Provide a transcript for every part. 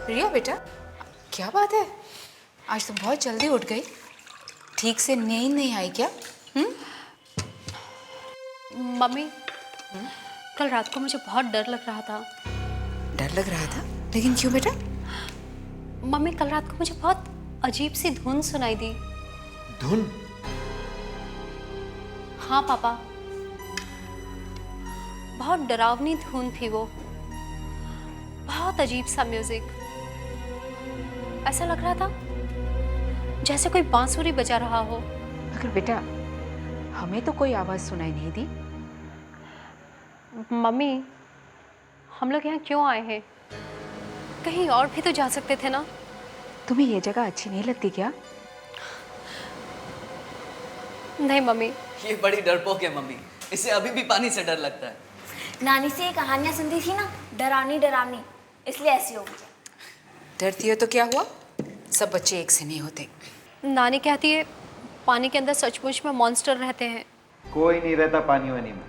रिया बेटा, क्या बात है? आज तुम बहुत जल्दी उठ गई। ठीक से नींद नहीं आई क्या? मम्मी, कल रात को मुझे बहुत डर लग रहा था। डर लग रहा था? लेकिन क्यों बेटा? मम्मी, कल रात को मुझे बहुत अजीब सी धुन सुनाई दी। धुन? हाँ पापा, बहुत डरावनी धुन थी वो। बहुत अजीब सा म्यूजिक। ऐसा लग रहा था जैसे कोई बांसुरी बजा रहा हो। मगर बेटा, हमें तो कोई आवाज सुनाई नहीं दी। मम्मी, हम लोग यहाँ क्यों आए हैं? कहीं और भी तो जा सकते थे ना। तुम्हें ये जगह अच्छी नहीं लगती क्या? नहीं मम्मी। ये बड़ी डरपोक है मम्मी, इसे अभी भी पानी से डर लगता है। नानी से ये कहानियां सुनती थी ना, डरावनी डरावनी, इसलिए ऐसी हो गई। डरती हो तो क्या हुआ? सब बच्चे एक से नहीं होते। नानी कहती है पानी के अंदर सचमुच में मॉन्स्टर रहते हैं। कोई नहीं रहता पानी वानी में,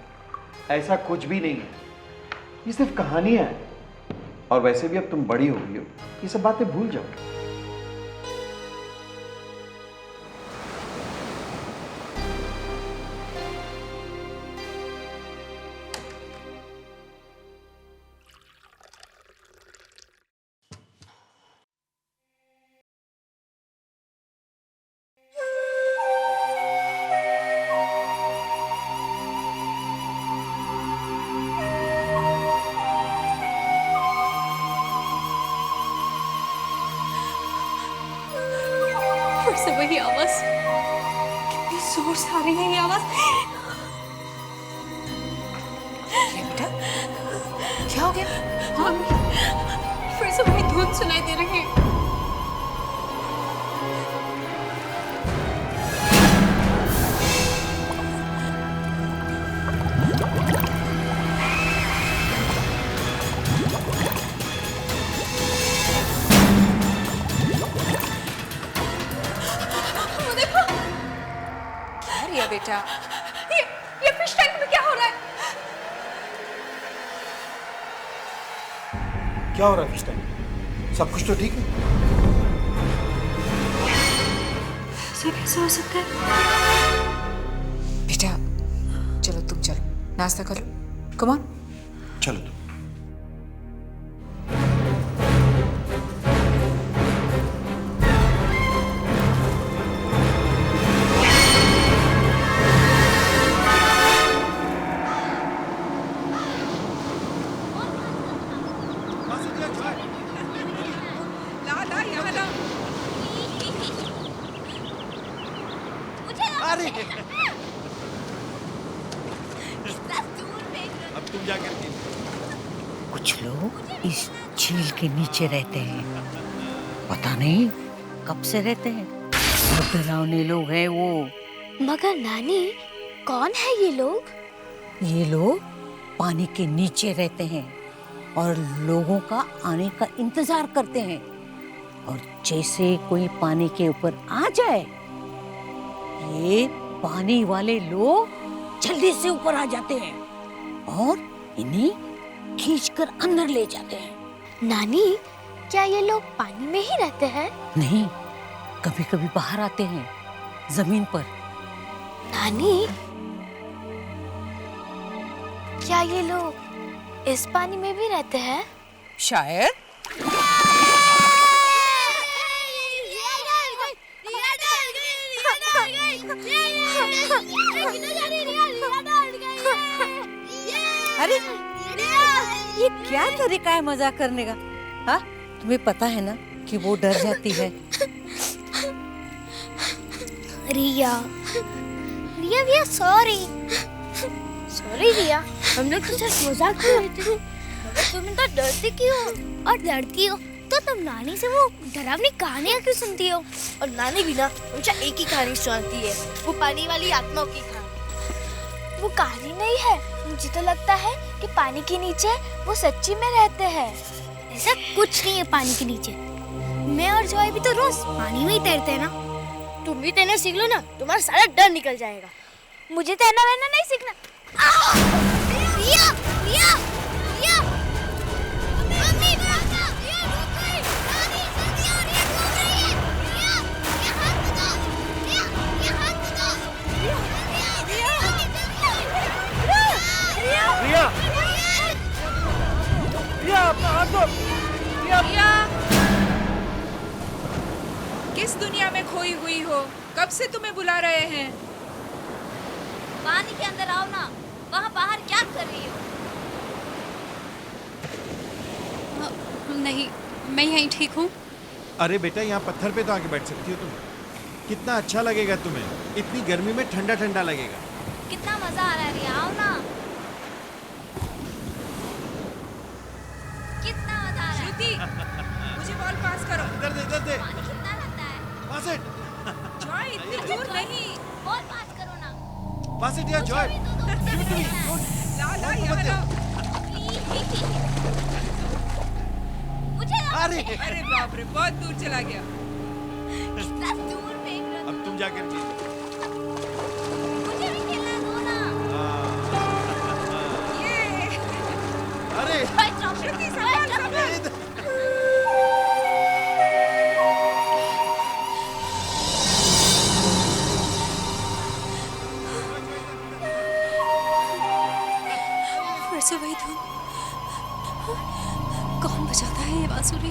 ऐसा कुछ भी नहीं है। ये सिर्फ कहानियां हैं। और वैसे भी अब तुम बड़ी हो गई हो, ये सब बातें भूल जाओ। फिर से वही आवाज, कितनी जोर से आ रही है ये आवाज। रिया बेटा, क्या हो गया? हाँ? फिर से वही धुन सुनाई दे रही है। क्या रिया बेटा? ये फिश टैंक में क्या हो रहा है? क्या हो रहा है इस टाइम? सब कुछ तो ठीक है? ऐसा कैसे हो सकता है? बेटा चलो, तुम चलो, नाश्ता कर लो। Come on. चलो तुम। अरे अब तुम जा करके। कुछ लोग इस झील के नीचे रहते हैं, पता नहीं कब से रहते हैं। बहुत डरावने लोग हैं वो। मगर नानी, कौन है ये लोग? ये लोग पानी के नीचे रहते हैं और लोगों का आने का इंतजार करते हैं। और जैसे कोई पानी के ऊपर आ जाए, ये पानी वाले लोग जल्दी से ऊपर आ जाते हैं और इन्हें खींचकर अंदर ले जाते हैं। नानी, क्या ये लोग पानी में ही रहते हैं? नहीं, कभी कभी बाहर आते हैं, जमीन पर। नानी, क्या ये लोग इस पानी में भी रहते हैं? शायद। अरे ये क्या तरीका है मजाक करने का? हाँ, तुम्हें पता है ना कि वो डर जाती है। रिया, रिया भैया, सॉरी रिया, हम लोग तो सिर्फ मजाक कर रहे थे। मगर तुम इतना डरती क्यों हो? और डरती हो तो तुम नानी से वो डरावनी कहानियाँ क्यों सुनती हो? और नानी भी ना हमेशा एक ही कहानी सुनाती है, वो पानी वाली आत्माओं की कहानी। वो कहानी नहीं है, मुझे तो लगता है कि पानी के नीचे वो सच्ची में रहते हैं। ऐसा कुछ नहीं है पानी के नीचे। मैं और जॉय भी तो रोज पानी में ही तैरते हैं ना। तुम भी तैरना सीख लो ना, तुम्हारा सारा डर निकल जाएगा। मुझे तैरना वैरना नहीं सीखना। रिया, रिया, रिया, मम्मी, रिया रुक गई। किस दुनिया में खोई हुई हो? कब से तुम्हें बुला रहे हैं? पानी के अंदर आओ ना, वहाँ बाहर क्या कर रही हो? नहीं, मैं यहीं ठीक हूँ। अरे बेटा, यहाँ पत्थर पे तो आके बैठ सकती हो तुम। कितना अच्छा लगेगा तुम्हें, इतनी गर्मी में ठंडा ठंडा लगेगा। कितना मजा आ रहा है रिया, आओ ना। कितना मजा आ रहा है। श्रुति, मुझे बॉल पास करो। इधर दे, इधर दे। पानी कितना लगता है? पास इट, जॉय, इतनी दूर नहीं। बॉल पास करो ना। पास इट यार Joy. Give it to me. ला यहाँ लाओ। प्लीज। मुझे अरे अरे बाप रे, बहुत दूर चला गया। कितना दूर फेंक रहे हो। अब तुम जाकर खेलो। मुझे भी खेलना दो ना। ये अरे श्रुति, संभाल संभाल। फिर से वही धुन। कौन बजाता है ये बांसुरी?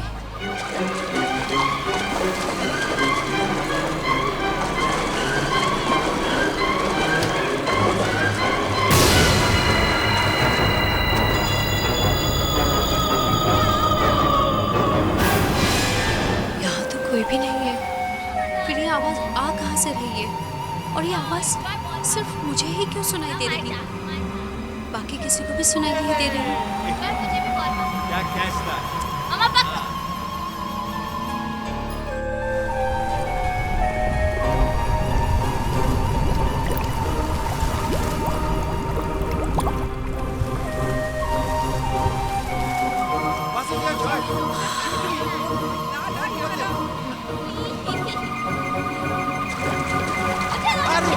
यहाँ तो कोई भी नहीं है। फिर ये आवाज आ कहाँ से रही है? और ये आवाज सिर्फ मुझे ही क्यों सुनाई दे रही है? बाकी किसी को भी सुनाई नहीं दे रही है। मुझे भी बॉल पास। क्या कैच था? मम्मा पकड़। पास इट यार जॉय। ला यहाँ लाओ। अरे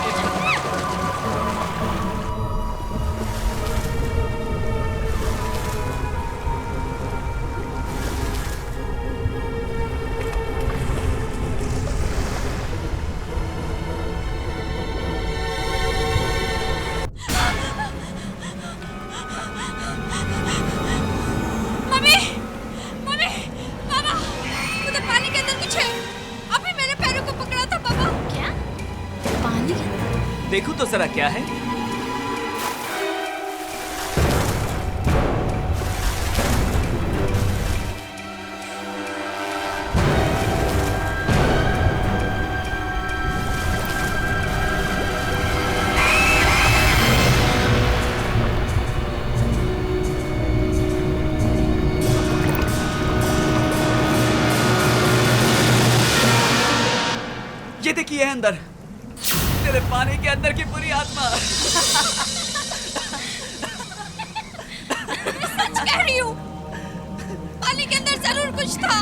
मम्मी, मम्मी, पापा, उधर पानी के अंदर कुछ है। अभी मेरे पैरों को पकड़ा था पापा। क्या? पानी? देखो तो जरा क्या है। ये देखिए अंदर, तेरे पानी के अंदर की पूरी आत्मा। सच कह रही हूँ, पानी के अंदर जरूर कुछ था।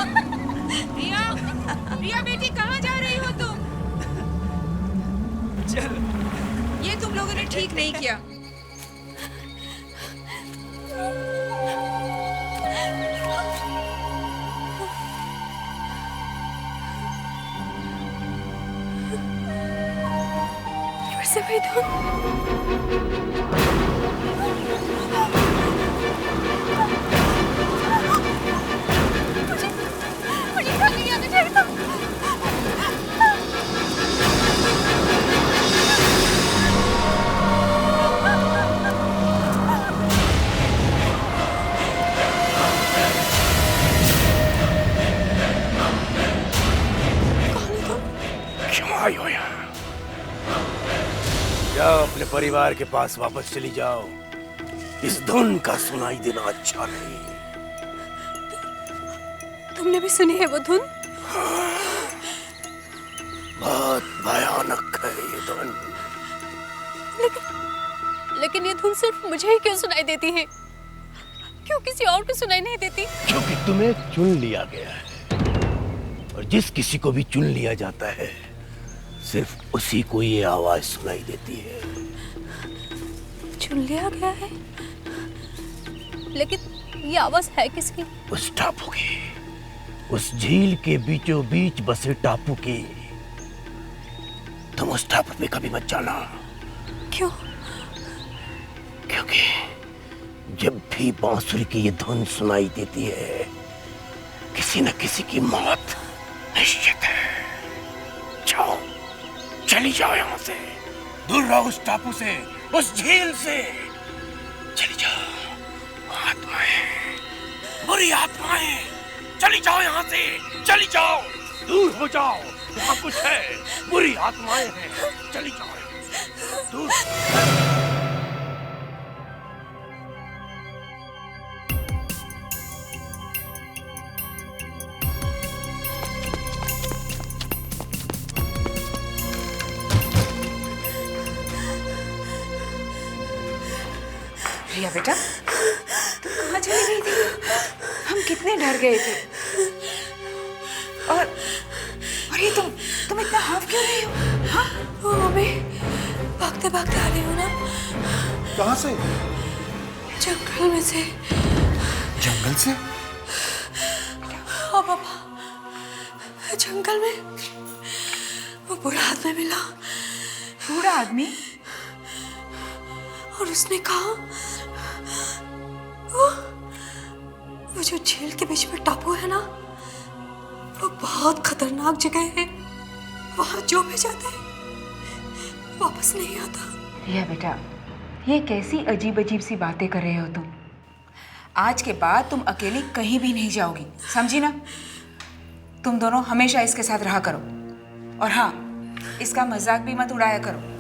रिया, रिया बेटी, कहाँ जा रही हो तुम? चल, ये तुम लोगों ने ठीक नहीं किया। फिर से वही धुन। मुझे घर नहीं आना चाहिए था। क्यों आई हो यहाँ? जाओ अपने परिवार के पास वापस चली जाओ। इस धुन का सुनाई देना अच्छा नहीं। तुमने भी सुनी है वो धुन? बहुत भयानक है ये धुन। लेकिन ये धुन सिर्फ मुझे ही क्यों सुनाई देती है? क्यों किसी और को सुनाई नहीं देती? क्योंकि तुम्हें चुन लिया गया है, और जिस किसी को भी चुन लिया जाता है सिर्फ उसी को ये आवाज सुनाई देती है। चुन लिया गया है, लेकिन ये आवाज है किसकी? उस टापू की, उस झील के बीचों बीच बसे टापू की। तुम उस टापू पे कभी मत जाना। क्यों? क्योंकि जब भी बांसुरी की ये धुन सुनाई देती है, किसी न किसी की मौत निश्चित है। चली जाओ यहाँ से, दूर रहो उस टापू से, उस झील से। चली जाओ आत्माएं, बुरी आत्माएं, चली जाओ यहाँ से, चली जाओ, दूर हो जाओ, वहाँ कुछ है, बुरी आत्माएं हैं, चली जाओ दूर। रिया बेटा, तुम कहाँ चली गई थी? हम कितने डर गए थे। और ये तुम इतना हाफ क्यों रही हो? हाँ? ओ मम्मी, भागते भागते आ रही हूँ ना। कहाँ से? जंगल में से। जंगल से? हाँ पापा, जंगल में वो बूढ़ा आदमी मिला। बूढ़ा आदमी? और उसने कहा वो जो झील के बीच में टापू है ना, वो बहुत खतरनाक जगह है। वहां जो भी जाता है वापस नहीं आता। रिया बेटा, ये कैसी अजीब अजीब सी बातें कर रहे हो तुम? आज के बाद तुम अकेली कहीं भी नहीं जाओगी, समझी ना? तुम दोनों हमेशा इसके साथ रहा करो। और हाँ, इसका मजाक भी मत उड़ाया करो।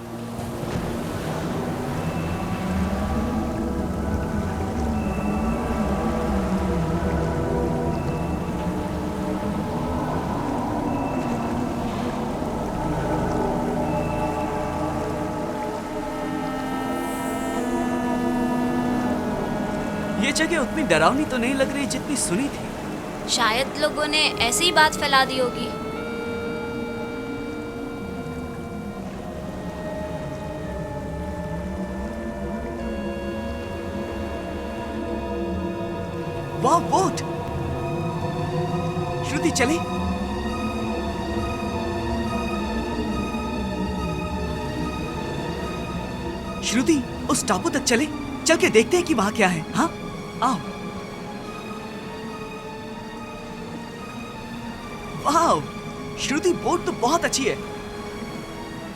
ये जगह उतनी डरावनी तो नहीं लग रही जितनी सुनी थी। शायद लोगों ने ऐसी ही बात फैला दी होगी। वाह, बोट! श्रुति चली। श्रुति, उस टापू तक चले, चल के देखते हैं कि वहां क्या है। हाँ, आओ। वाह, श्रुति, बोट तो बहुत अच्छी है।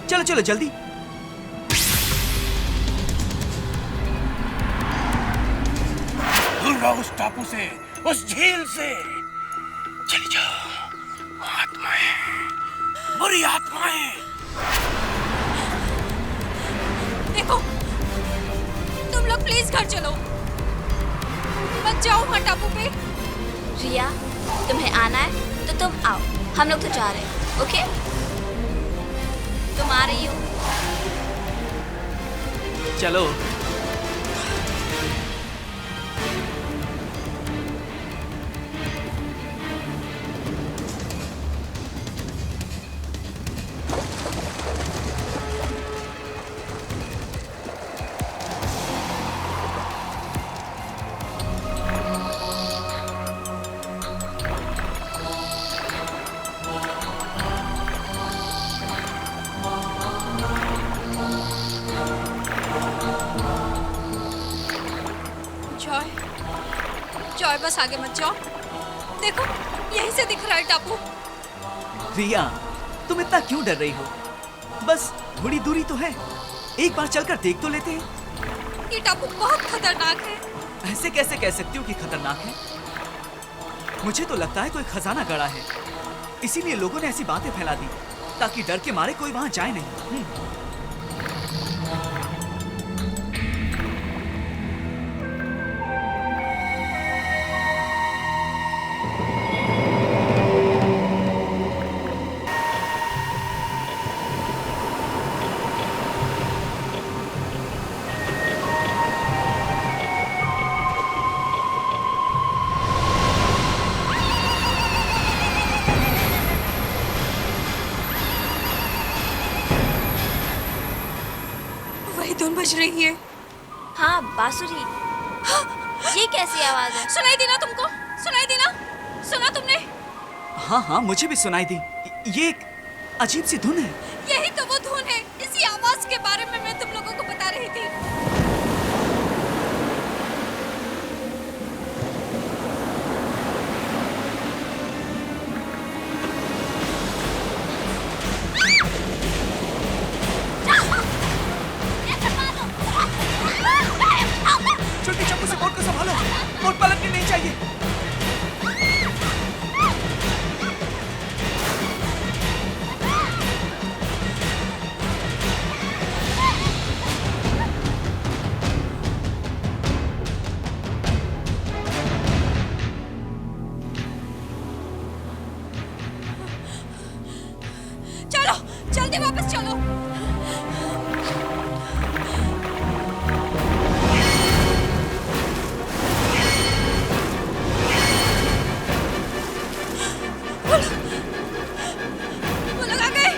चलो चलो जल्दी। दूर रहो उस टापू से, उस झील से, चली जाओ आत्माएं, बुरी आत्माएं। देखो, तुम लोग प्लीज घर चलो, मत जाओ वहाँ टापू पे। रिया, तुम्हें आना है तो तुम आओ, हम लोग तो जा रहे हैं। ओके, तुम आ रही हो? चलो। जॉय, बस आगे मत जाओ। देखो, यहीं से दिख रहा है टापू। रिया, तुम इतना क्यों डर रही हो? बस थोड़ी दूरी तो है, एक बार चलकर देख तो लेते हैं। ये टापू बहुत खतरनाक है। ऐसे कैसे कह सकती हो कि खतरनाक है? मुझे तो लगता है कोई खजाना गड़ा है, इसीलिए लोगों ने ऐसी बातें फैला दी ताकि डर के मारे कोई वहां जाए नहीं। धुन बज रही है। हाँ, बांसुरी। ये कैसी आवाज है? सुनाई दी ना तुमको? सुनाई दी ना? सुना तुमने? हाँ हाँ, मुझे भी सुनाई दी। ये एक अजीब सी धुन है। यही तो वो धुन है। इसी आवाज के बारे में मैं तुम लोगों को बता रही थी। जल्दी वापस चलो। वो लोग आ गए।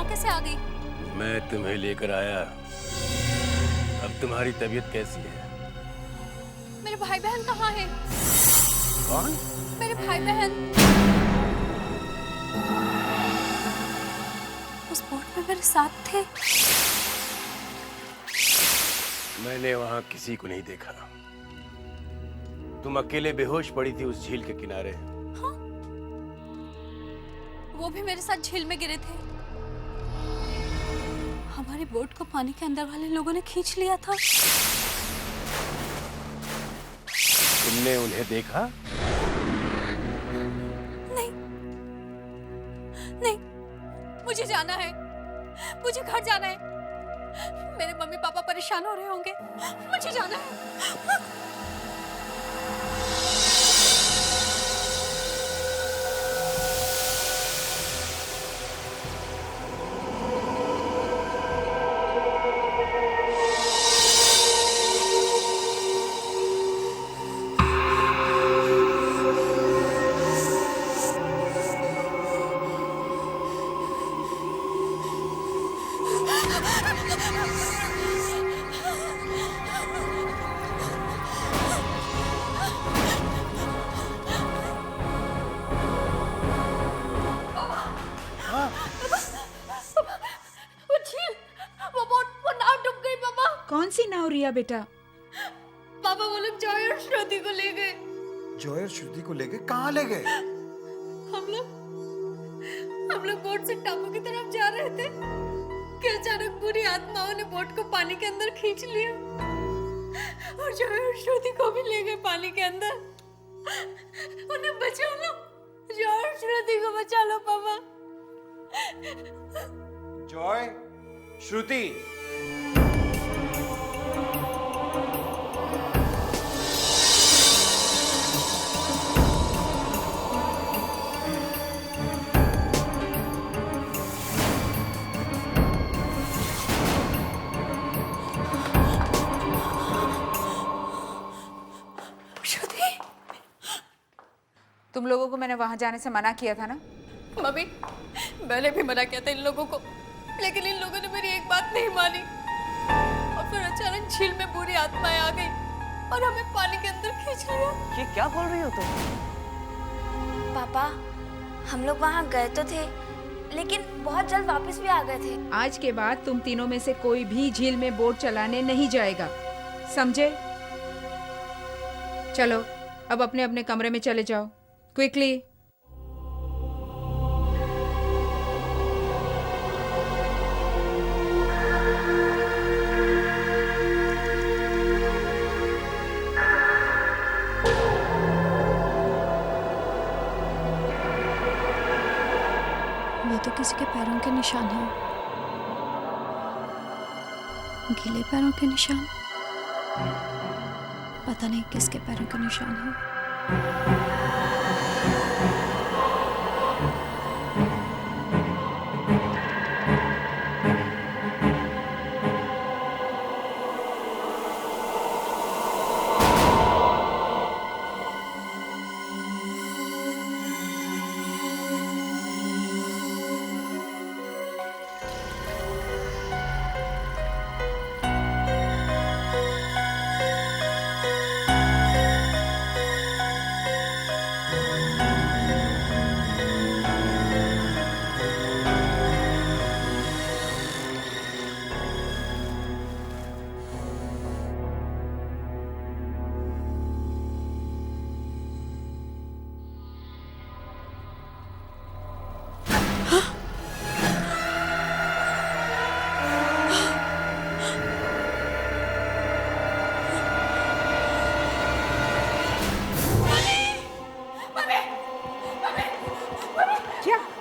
कैसे आ गई? मैं तुम्हें लेकर आया। अब तुम्हारी तबीयत कैसी है? मेरे भाई बहन कहाँ हैं? कौन? मेरे भाई बहन उस बोट में मेरे साथ थे। मैंने वहां किसी को नहीं देखा। तुम अकेले बेहोश पड़ी थी उस झील के किनारे। हाँ? वो भी मेरे साथ झील में गिरे थे। हमारी बोट को पानी के अंदर वाले लोगों ने खींच लिया था। तुमने उन्हें देखा? नहीं, नहीं, मुझे जाना है, मुझे घर जाना है। मेरे मम्मी पापा परेशान हो रहे होंगे, मुझे जाना है। वो झील, वो नाव डूब गई पापा। कौन सी नाव रिया बेटा? पापा वो लोग जॉय और श्रुति को ले गए। जॉय और श्रुति को ले गए? कहाँ ले गए? हम लोग बोट से टापू की तरफ जा रहे थे कि अचानक बुरी आत्माओं ने बोट को पानी के अंदर खींच लिया और जॉय और श्रुति को भी ले गए पानी के अंदर। उन्हें बचा लो, जॉय और श्रुति को बचा लो पापा। जॉय, श्रुति, तुम लोगों को मैंने वहां जाने से मना किया था ना? मम्मी, मैंने भी मना किया था इन लोगों को, लेकिन इन लोगों ने मेरी एक बात नहीं मानी और फिर अचानक झील में बुरी आत्माएं आ गई और हमें पानी के अंदर खींच लिया। ये क्या बोल रही हो तुम? पापा, हम लोग वहाँ गए तो थे, लेकिन बहुत जल्द वापस भी आ गए थे। आज के बाद तुम तीनों में से कोई भी झील में बोट चलाने नहीं जाएगा, समझे? चलो अब अपने अपने कमरे में चले जाओ, क्विकली। ये तो किसी के पैरों के निशान हैं, गीले पैरों के निशान। पता नहीं किसके पैरों के निशान हैं।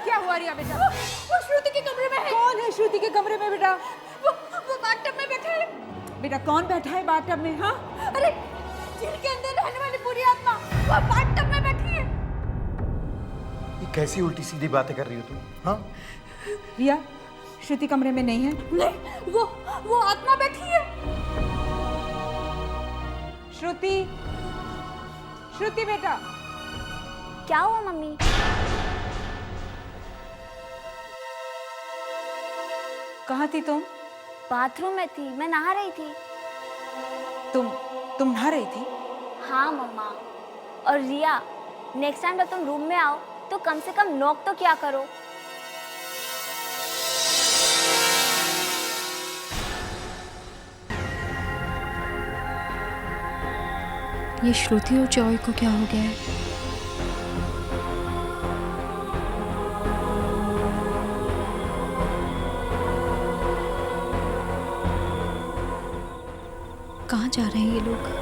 क्या हुआ रिया बेटा? वो श्रुति के कमरे में है। कौन है श्रुति के कमरे में बेटा? वो बाथटब में बैठा है। बेटा कौन बैठा है बाथटब में? हाँ, अरे झील के अंदर रहने वाली बुरी आत्मा वो बाथटब में बैठी है। ये कैसी उल्टी सीधी बातें कर रही हो तुम? हाँ, रिया, श्रुति कमरे में नहीं है? नहीं, वो आत्मा बैठी है। श्रुति, श्रुति बेटा। क्या हुआ मम्मी? कहाँ थी तुम? बाथरूम में थी, मैं नहा रही थी। तुम नहा रही थी? हाँ मम्मा। और रिया, नेक्स्ट टाइम जब तुम रूम में आओ तो कम से कम नॉक तो क्या करो। ये श्रुति और जॉय को क्या हो गया है? कहाँ जा रहे हैं ये लोग?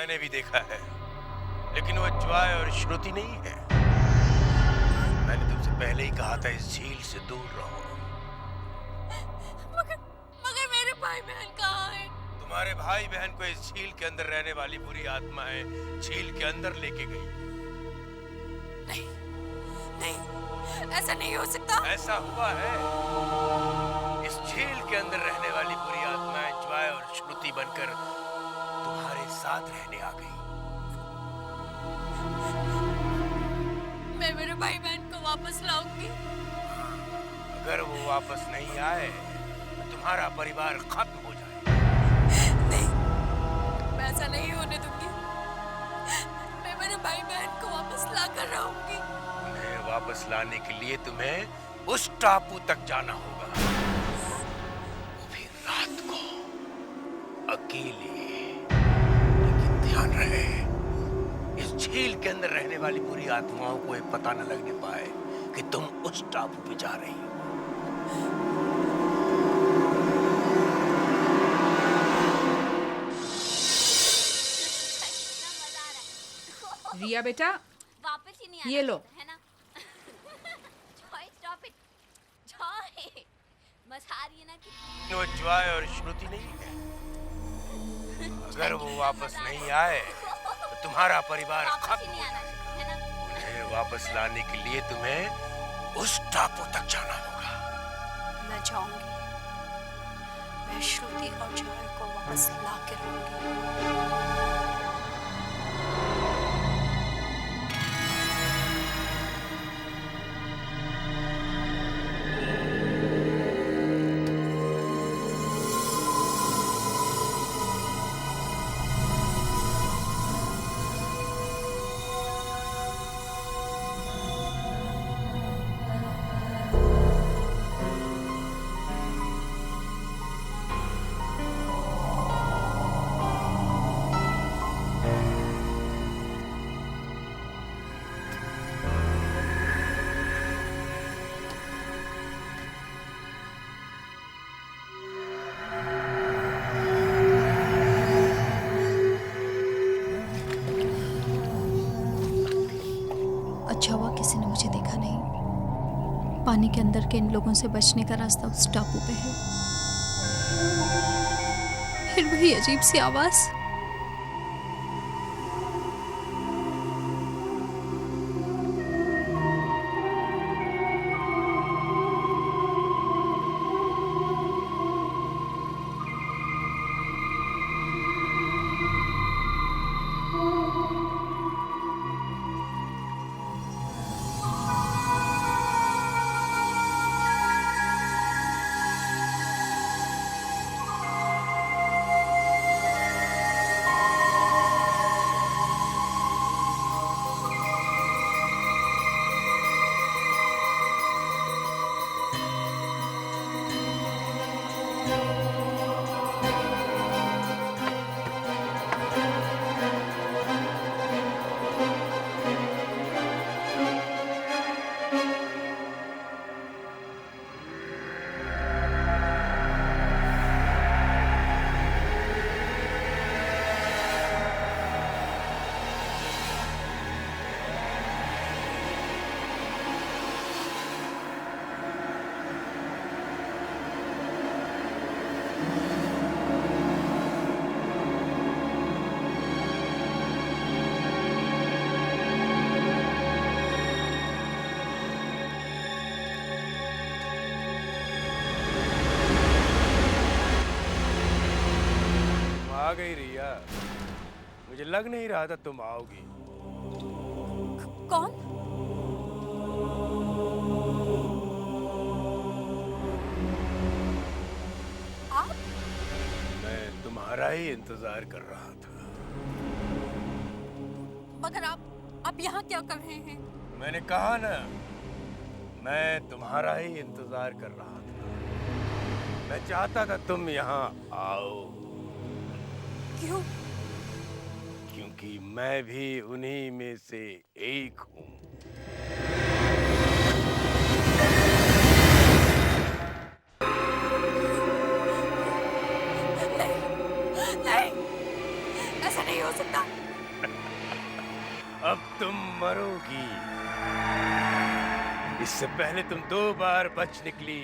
मैंने भी देखा है, लेकिन वो जॉय और श्रुति नहीं है। मैंने तुमसे पहले ही कहा था इस झील से दूर रहो। मगर मेरे भाई बहन कहाँ हैं? तुम्हारे भाई बहन को इस झील के अंदर रहने वाली बुरी आत्मा है झील के अंदर लेके गई। नहीं, ऐसा नहीं हो सकता। ऐसा हुआ है। इस झील के अंदर रहने वाली बुरी आत्माएं जॉय और श्रुति बनकर तुम्हारे साथ रहने आ गई। मैं मेरे भाई बहन को वापस लाऊंगी। अगर वो वापस नहीं आए तो तुम्हारा परिवार खत्म हो जाए। नहीं, मैं ऐसा नहीं होने दूंगी। मैं मेरे भाई बहन को वापस ला कर रहूंगी। उन्हें वापस लाने के लिए तुम्हें उस टापू तक जाना होगा, वो भी रात को, अकेले। लेकिन ध्यान रहे, इस झील के अंदर रहने वाली बुरी आत्माओं को ये पता न लगने पाए कि तुम उस टापू पे जा रही हो। रिया बेटा, वापस ही नहीं ये लो। है ना? Joy stop it. जॉय बस आ रही है ना कि वो जॉय और श्रुति नहीं है। अगर वो वापस नहीं आए तो तुम्हारा परिवार वापस ही खत्म नहीं हो आना जाएगा। है ना? उन्हें वापस लाने के लिए तुम्हें उस टापू तक जाना होगा। मैं जाऊंगी। मैं श्रुति और जॉय को वापस ला के रहूंगी। अच्छा हुआ किसी ने मुझे देखा नहीं। पानी के अंदर के इन लोगों से बचने का रास्ता उस टापू पे है। फिर वही अजीब सी आवाज। आ गई रिया। मुझे लग नहीं रहा था तुम आओगी। कौन? आप? मैं तुम्हारा ही इंतजार कर रहा था। मगर आप यहाँ क्या कर रहे हैं? मैंने कहा ना, मैं तुम्हारा ही इंतजार कर रहा था। मैं चाहता था तुम यहाँ आओ। क्यों? क्योंकि मैं भी उन्हीं में से एक हूँ। नहीं, नहीं, ऐसा नहीं हो सकता। अब तुम मरोगी। इससे पहले तुम 2 बार बच निकली।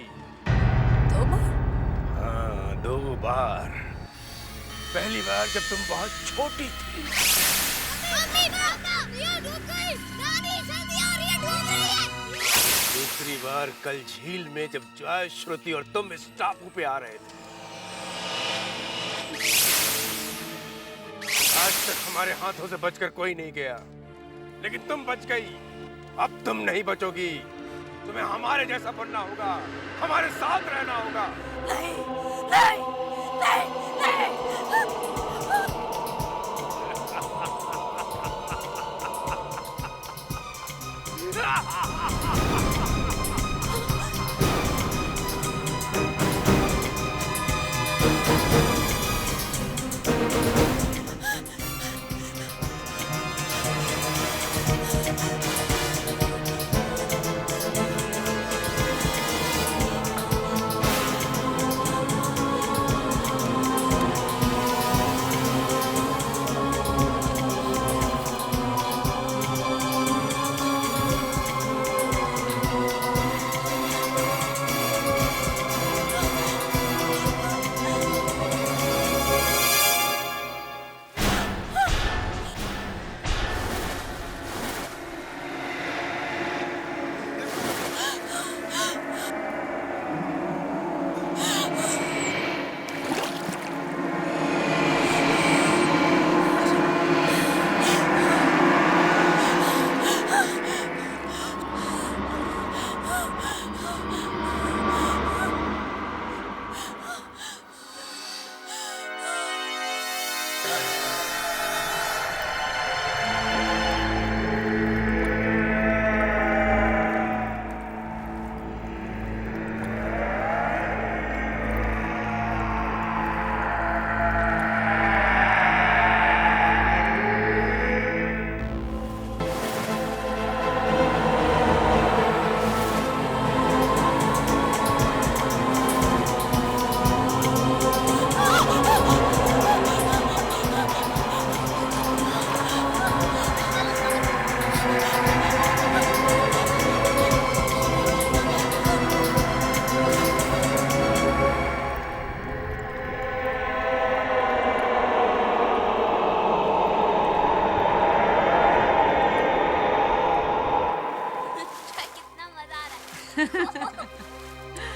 2 बार? हाँ, 2 बार। पहली बार जब तुम बहुत छोटी थी। मम्मी, पापा, रिया डूब गई। नानी, जल्दी आओ, रिया डूब रही है। दूसरी बार कल झील में जब जॉय, श्रुति और तुम इस टापू पे आ रहे थे। आज तक हमारे हाथों से बचकर कोई नहीं गया, लेकिन तुम बच गई। अब तुम नहीं बचोगी। तुम्हें हमारे जैसा बनना होगा, हमारे साथ रहना होगा। नहीं, नहीं, नहीं, नहीं।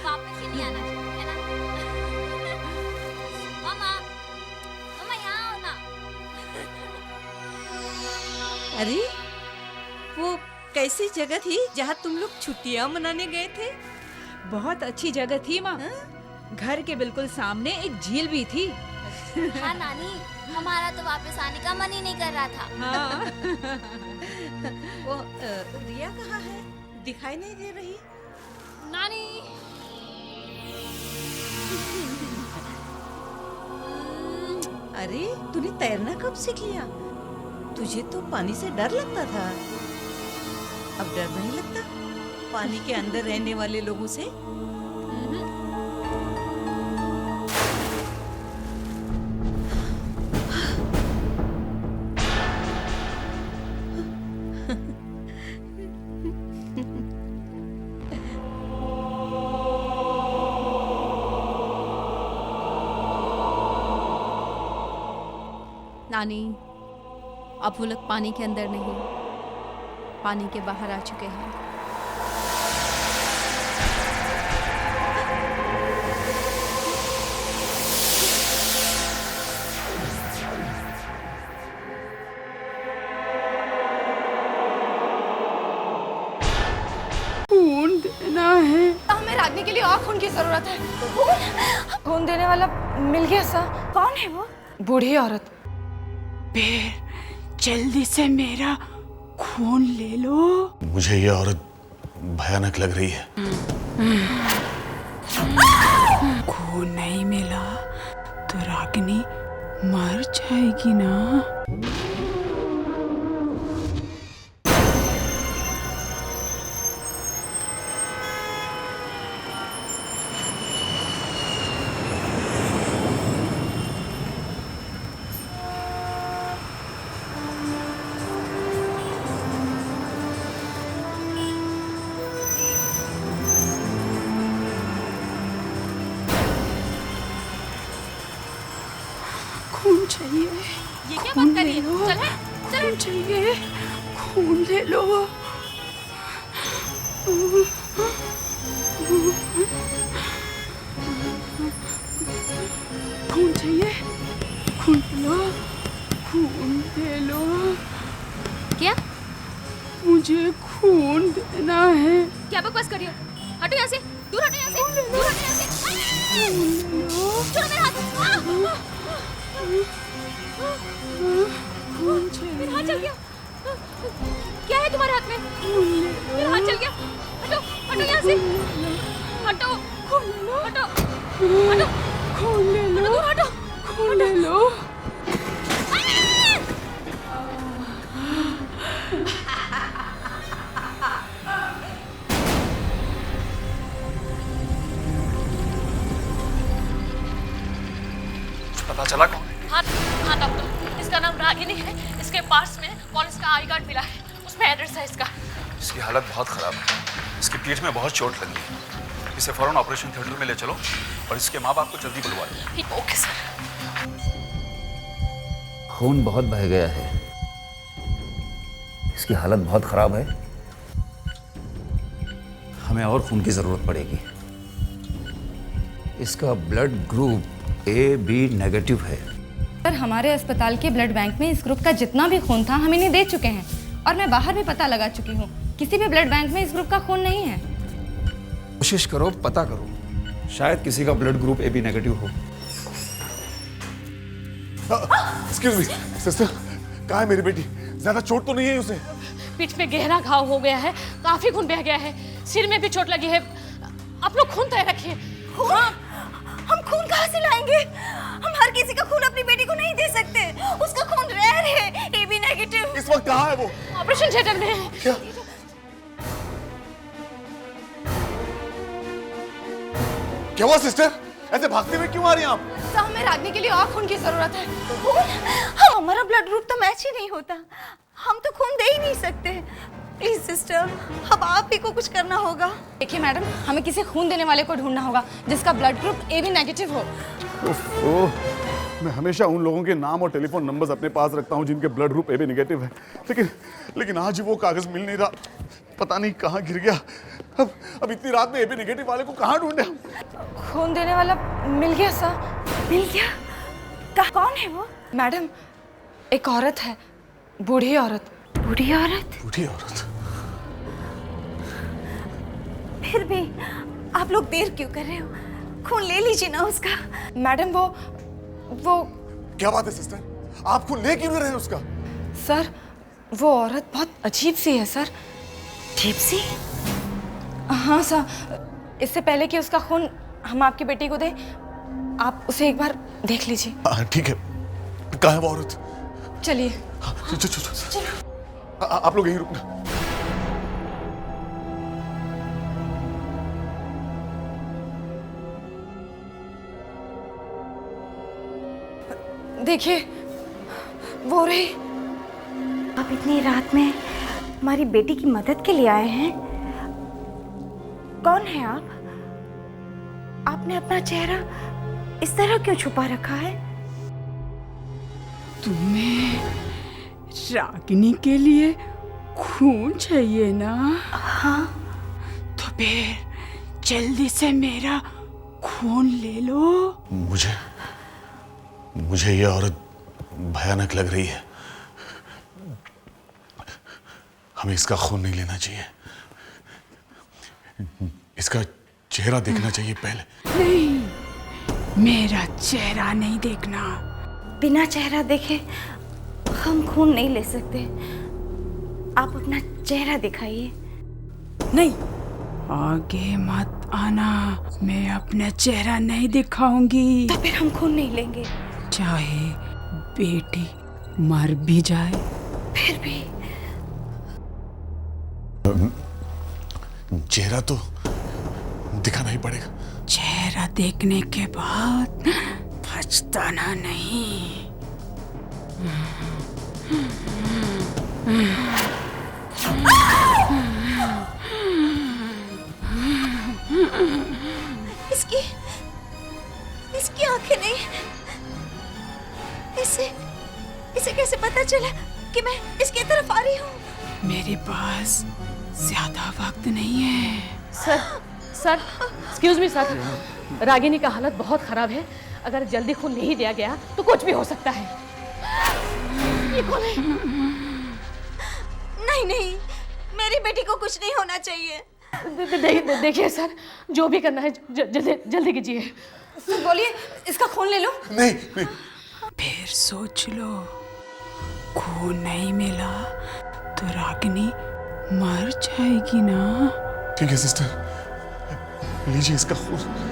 वापस ही नहीं आना चाहिए, है ना? मामा, मामा यहाँ आओ ना। अरे वो कैसी जगह थी जहाँ तुम लोग छुट्टियाँ मनाने गए थे? बहुत अच्छी जगह थी माँ। घर के बिल्कुल सामने एक झील भी थी। हाँ नानी, हमारा तो वापस आने का मन ही नहीं कर रहा था। हाँ। वो रिया कहाँ है? दिखाई नहीं दे रही। नानी, अरे तूने तैरना कब सीख लिया? तुझे तो पानी से डर लगता था, अब डर नहीं लगता पानी के अंदर रहने वाले लोगों से? नानी, अब वो लोग पानी के अंदर नहीं, पानी के बाहर आ चुके हैं। खून देना है। हमें रागनी के लिए और खून की जरूरत है। खून देने वाला मिल गया सा। कौन है वो? बूढ़ी औरत। बेर, जल्दी से मेरा खून ले लो। मुझे ये औरत भयानक लग रही है। खून नहीं मिला तो रागिनी मर जाएगी ना। खून चाहिए। ये क्या बात कर रही है? चल है, चल। खून चाहिए, खून ले लो। खून चाहिए, खून लो, खून ले लो। क्या? मुझे खून देना है। क्या बकवास कर रही हो? हटो यहाँ से, दूर हटो यहाँ से, दूर हटो यहाँ से। छोड़ो मेरा हाथ। खून चाहिए। मेरा हाथ चल गया। क्या है तुम्हारे हाथ में? मेरा हाथ चल गया। हटो, हटो यहाँ से। हटो, हटो, हटो। खून ले लो, दूर हटो, खून ले लो। पता चला कौन? हाँ हाँ डॉक्टर, इसका नाम रागिनी है। इसके पास में पुलिस का आई कार्ड मिला है, उसमें एड्रेस है इसका। इसकी हालत बहुत खराब है, इसकी पीठ में बहुत चोट लगी है। इसे फौरन ऑपरेशन थिएटर में ले चलो और इसके माँ बाप को जल्दी बुलवा लो। Okay sir. खून बहुत बह गया है, इसकी हालत बहुत खराब है, हमें और खून की जरूरत पड़ेगी। इसका ब्लड ग्रुप AB नेगेटिव है। सर, हमारे अस्पताल के ब्लड बैंक में इस ग्रुप का जितना भी खून था हम इन्हें दे चुके हैं और मैं बाहर भी पता लगा चुकी हूँ, किसी भी ब्लड बैंक में इस ग्रुप का खून नहीं है। कोशिश करो, पता करो, शायद किसी का ब्लड ग्रुप AB नेगेटिव हो। एक्सक्यूज मी सिस्टर, कहाँ है मेरी बेटी? ज्यादा चोट तो नहीं है उसे? पीठ में गहरा घाव हो गया है, काफी खून बह गया है, सिर में भी चोट लगी है। आप लोग खून तय रखिए। हाँ, हम खून कहाँ से लाएंगे? हम हर किसी का खून अपनी बेटी को नहीं दे सकते, उसका खून रेयर है, AB नेगेटिव। इस वक्त कहाँ है वो? ऑपरेशन थिएटर में है। क्या? क्या हुआ सिस्टर? ऐसे भागते हुए क्यों आ रही हैं आप? तो हमें रागनी के लिए और खून की जरूरत है। खून? हमारा ब्लड ग्रुप तो मैच ही नहीं होता, हम तो खून दे ही नहीं सकते। प्लीज सिस्टर, अब आप ही को कुछ करना होगा। देखिए मैडम, हमें किसी खून देने वाले को ढूंढना होगा जिसका ब्लड ग्रुप AB नेगेटिव हो। मैं हमेशा उन लोगों के नाम और टेलीफोन नंबर्स अपने पास रखता हूँ जिनके ब्लड ग्रुप AB नेगेटिव है, लेकिन आज वो कागज मिल नहीं रहा, पता नहीं कहाँ गिर गया। अब इतनी रात में AB नेगेटिव वाले को कहाँ ढूंढे हम? खून देने वाला मिल गया सर। मिल गया? कौन है वो? मैडम, एक औरत है, बूढ़ी औरत। बूढ़ी औरत? बूढ़ी औरत? फिर भी आप लोग देर क्यों कर रहे हो? खून ले लीजिए ना उसका। मैडम, वो क्या बात है सिस्टर, आप खून ले क्यों नहीं रहे उसका? सर, वो औरत बहुत अजीब सी है सर। अजीब सी? हाँ सर, इससे पहले कि उसका खून हम आपकी बेटी को दें, आप उसे एक बार देख लीजिए। हाँ ठीक है, कहाँ है वो औरत? चलिए। चलो, आप लोग यहीं रुकना। देखिए, वो रही। आप इतनी रात में हमारी बेटी की मदद के लिए आए हैं? कौन है आप? आपने अपना चेहरा इस तरह क्यों छुपा रखा है? तुम्हें रागिनी के लिए खून चाहिए ना? हाँ। तो फिर जल्दी से मेरा खून ले लो। मुझे ये औरत भयानक लग रही है, हमें इसका खून नहीं लेना चाहिए, इसका चेहरा देखना चाहिए पहले। नहीं, मेरा चेहरा नहीं देखना। बिना चेहरा देखे हम खून नहीं ले सकते, आप अपना चेहरा दिखाइए। नहीं, आगे मत आना, मैं अपना चेहरा नहीं दिखाऊंगी। तो फिर हम खून नहीं लेंगे, चाहे बेटी मर भी जाए। फिर भी चेहरा तो दिखाना ही पड़ेगा। चेहरा देखने के बाद पछताना नहीं। इसकी आंखें नहीं, इसे कैसे पता चला कि मैं इसकी तरफ आ रही हूँ? मेरे पास ज्यादा वक्त नहीं है। Sir excuse me sir, Ragini का हालत बहुत खराब है। अगर जल्दी खून नहीं दिया गया तो कुछ भी हो सकता है। ये कौन है? नहीं, मेरी बेटी को कुछ नहीं होना चाहिए। देखिए सर, जो भी करना है जल्दी कीजिए। सर बोलिए, इसका खून ले लो। नहीं। फिर सोच लो, खून नहीं मिला तो रागिनी मर जाएगी ना। ठीक है सिस्टर, लीजिए इसका खून।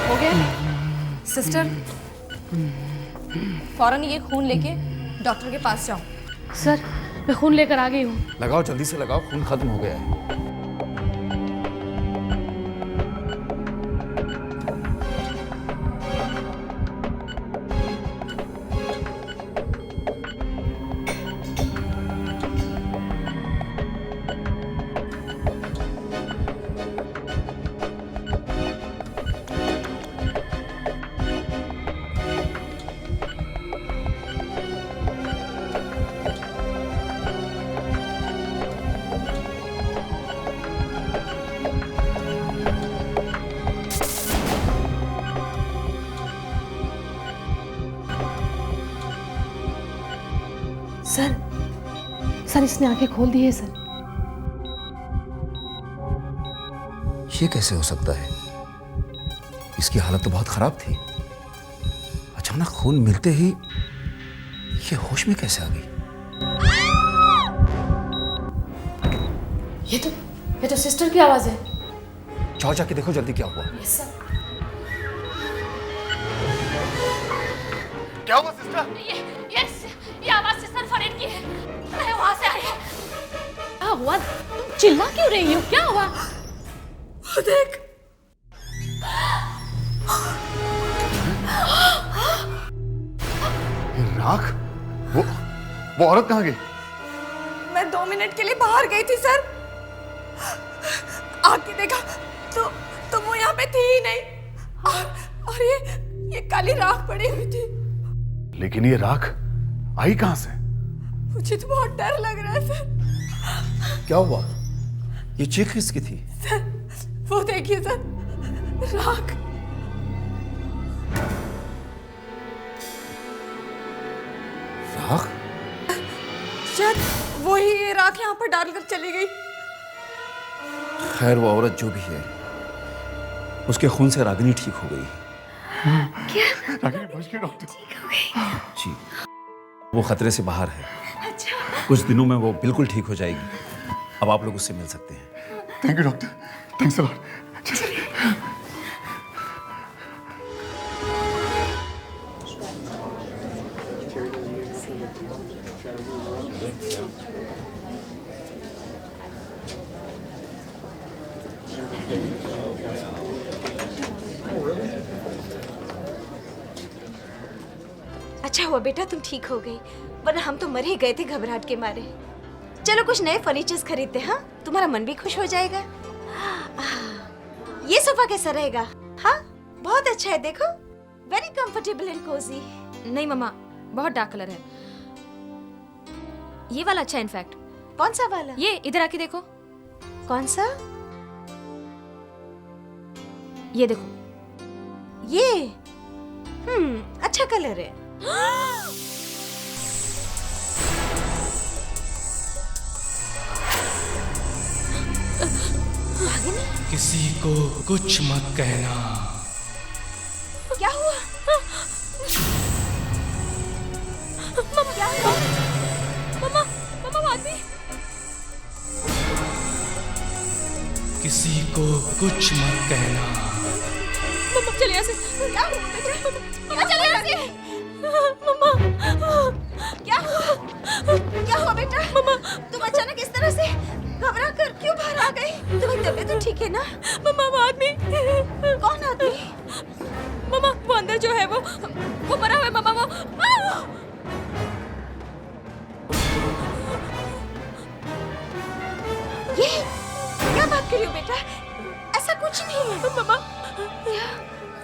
हो गया? सिस्टर, फौरन ये खून लेके डॉक्टर के पास जाओ। सर मैं खून लेकर आ गई हूँ। लगाओ, जल्दी से लगाओ, खून खत्म हो गया है। सर इसने आंखें खोल दी है सर। ये कैसे हो सकता है? इसकी हालत तो बहुत खराब थी। अचानक खून मिलते ही ये होश में कैसे आ गई? ये तो सिस्टर की आवाज है। जाओ, जाके देखो जल्दी क्या हुआ। Yes sir. क्या हुआ सिस्टर? ये आवाज सिस्टर फरीद की है। मैं वहां से आई। क्या हुआ? तुम चिल्ला क्यों रही हो? क्या हुआ? वो देख। राख? वो औरत कहाँ गई? मैं 2 मिनट के लिए बाहर गई थी सर। आके देखा तो वो यहाँ पे थी ही नहीं। और ये काली राख पड़ी हुई थी। लेकिन ये राख आई कहाँ से? मुझे तो बहुत डर लग रहा है सर। क्या हुआ? ये चीख किसकी थी? सर वो देखिए सर, राख। राख? शायद वही ये राख यहाँ पर डालकर चली गई। खैर, वो औरत जो भी है, उसके खून से रागिनी ठीक हो गई। क्या? रागिनी बच गई डॉक्टर? ठीक हो गई? जी, वो खतरे से बाहर है। अच्छा। कुछ दिनों में वो बिल्कुल ठीक हो जाएगी। अब आप लोग उससे मिल सकते हैं। Thank you doctor, thanks a lot. अच्छा हुआ बेटा तुम ठीक हो गई, वरना हम तो मर ही गए थे घबराहट के मारे। चलो कुछ नए फर्नीचर्स खरीदते, हाँ? तुम्हारा मन भी खुश हो जाएगा। ये सोफा कैसा रहेगा? हाँ बहुत अच्छा है, देखो वेरी कंफर्टेबल एंड कोजी। नहीं मम्मा, बहुत डार्क कलर है। ये वाला अच्छा है इनफैक्ट। कौन सा वाला? ये इधर आके देखो। कौन सा? ये देखो। ये अच्छा कलर है। किसी को कुछ मत कहना। क्या हुआ? किसी को कुछ मत कहना। मम्मा चले यहाँ से। क्या हुआ बेटा? मम्मा चले यहाँ से। मम्मा क्या हुआ? क्या हुआ बेटा? मम्मा तुम अचानक इस तरह से घबरा कर क्यों बाहर आ गई? तुम्हारी तबीयत तो ठीक है ना? मम्मा वो आदमी। कौन आदमी? मम्मा वो अंदर जो है वो मरा हुआ है मम्मा। वो ये क्या बात कर रही हो बेटा? ऐसा कुछ नहीं है। मम्मा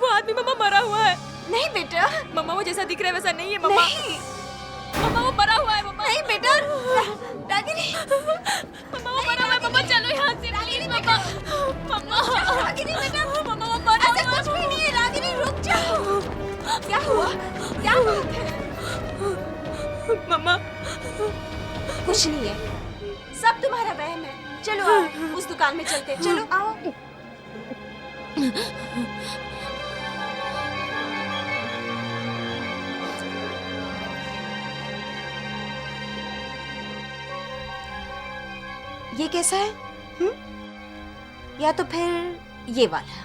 वो आदमी मम्मा मरा हुआ है। नहीं बेटा। मम्मा वो जैसा दिख रहा है वैसा नहीं है मम्मा। नहीं मम्मा वो मरा हुआ है मम्मा। नहीं बेटा। रागिनी मम्मा वो मरा हुआ है मम्मा। चलो यहाँ से प्लीज मम्मा। मम्मा रागिनी बेटा। मम्मा वो मरा हुआ है। ऐसा कुछ भी नहीं है रागिनी, रुक जाओ। क्या हुआ? क्या बात है? मम्मा कुछ नहीं है, सब तुम्हारा वहम है। चलो आओ उस दुकान में चलते हैं। चलो आओ। ये कैसा है? या तो फिर ये वाला?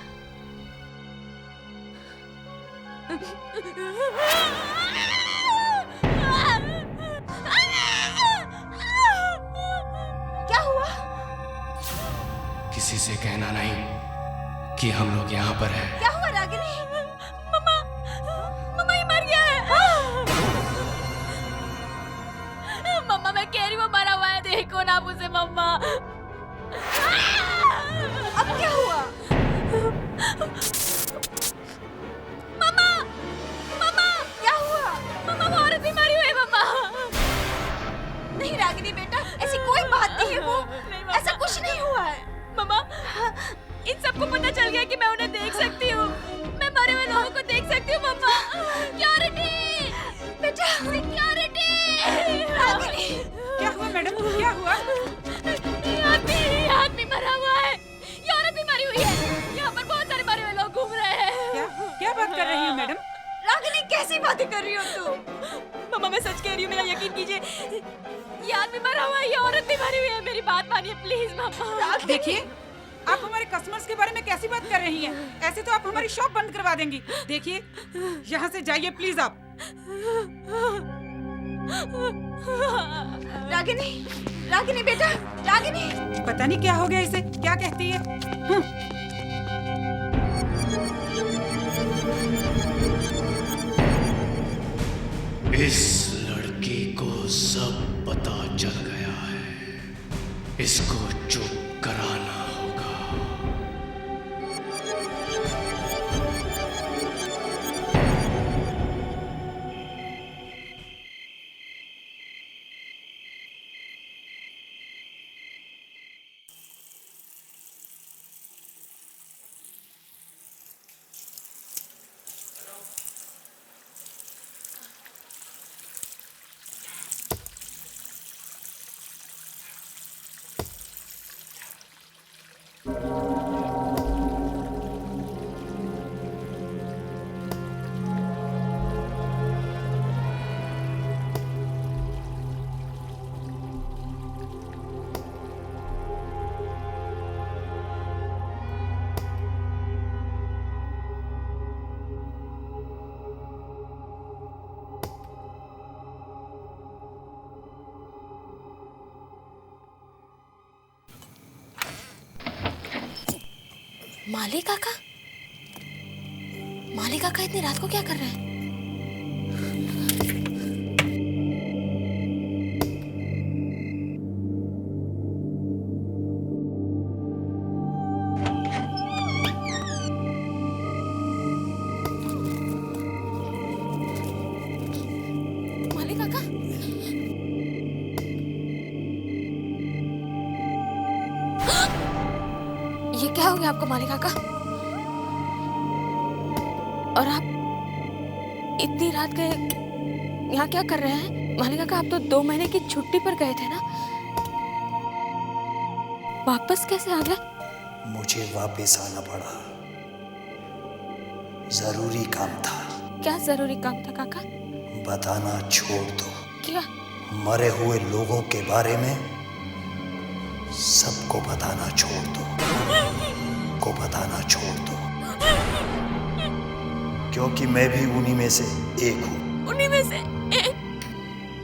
क्या हुआ? किसी से कहना नहीं कि हम लोग यहाँ पर हैं। क्या हुआ रागिनी? मम्मा ये मर गया है। मम्मा मैं कह रही हूँ वो मरा हुआ है। देखो ना मुझे मम्मा। अब क्या हुआ? मम्मा मम्मा क्या हुआ? मम्मा वो औरत भी मरी हुई है मम्मा। नहीं रागिनी बेटा, ऐसी कोई बात नहीं है। वो ऐसा कुछ नहीं हुआ है। मम्मा इन सबको पता चल गया कि मैं उन्हें देख सकती हूँ। मैं मरे हुए लोगों को देख सकती हूँ मम्मा। सिक्योरिटी बेटा, सिक्योरिटी। रागिनी क्या हुआ मैडम? क्या हुआ? ये आदमी मरा हुआ है। ये औरत भी मरी हुई है। यहाँ पर बहुत सारे मरे हुए लोग घूम रहे हैं। क्या बात कर रही हो मैडम? रागिनी कैसी बातें कर रही हो तुम? मम्मा मैं सच कह रही हूँ, मेरा यकीन कीजिए। ये आदमी मरा हुआ है, ये औरत भी मरी हुई है। मेरी बात मानिए प्लीज मम्मा। देखिए आप हमारे कस्टमर्स के बारे में कैसी बात कर रही हैं? ऐसे तो आप हमारी शॉप बंद करवा देंगी। देखिए यहाँ से जाइए प्लीज आप। रागिनी रागिनी बेटा, रागिनी। पता नहीं क्या हो गया इसे, क्या कहती है? इस लड़की को सब पता चल गया है। इसको चुप कराना होगा। माली काका? माली काका इतनी रात को क्या कर रहे हैं? माली काका? ये क्या हो गया आपको माली काका? और आप इतनी रात के यहाँ क्या कर रहे हैं? माली काका आप तो 2 महीने की छुट्टी पर गए थे ना, वापस कैसे आ गए? मुझे वापस आना पड़ा, जरूरी काम था। क्या जरूरी काम था काका? बताना छोड़ दो। क्या? मरे हुए लोगों के बारे में सबको बताना छोड़ दो, को बताना छोड़ दो, क्योंकि मैं भी उन्हीं में से एक हूँ। उन्हीं में से एक?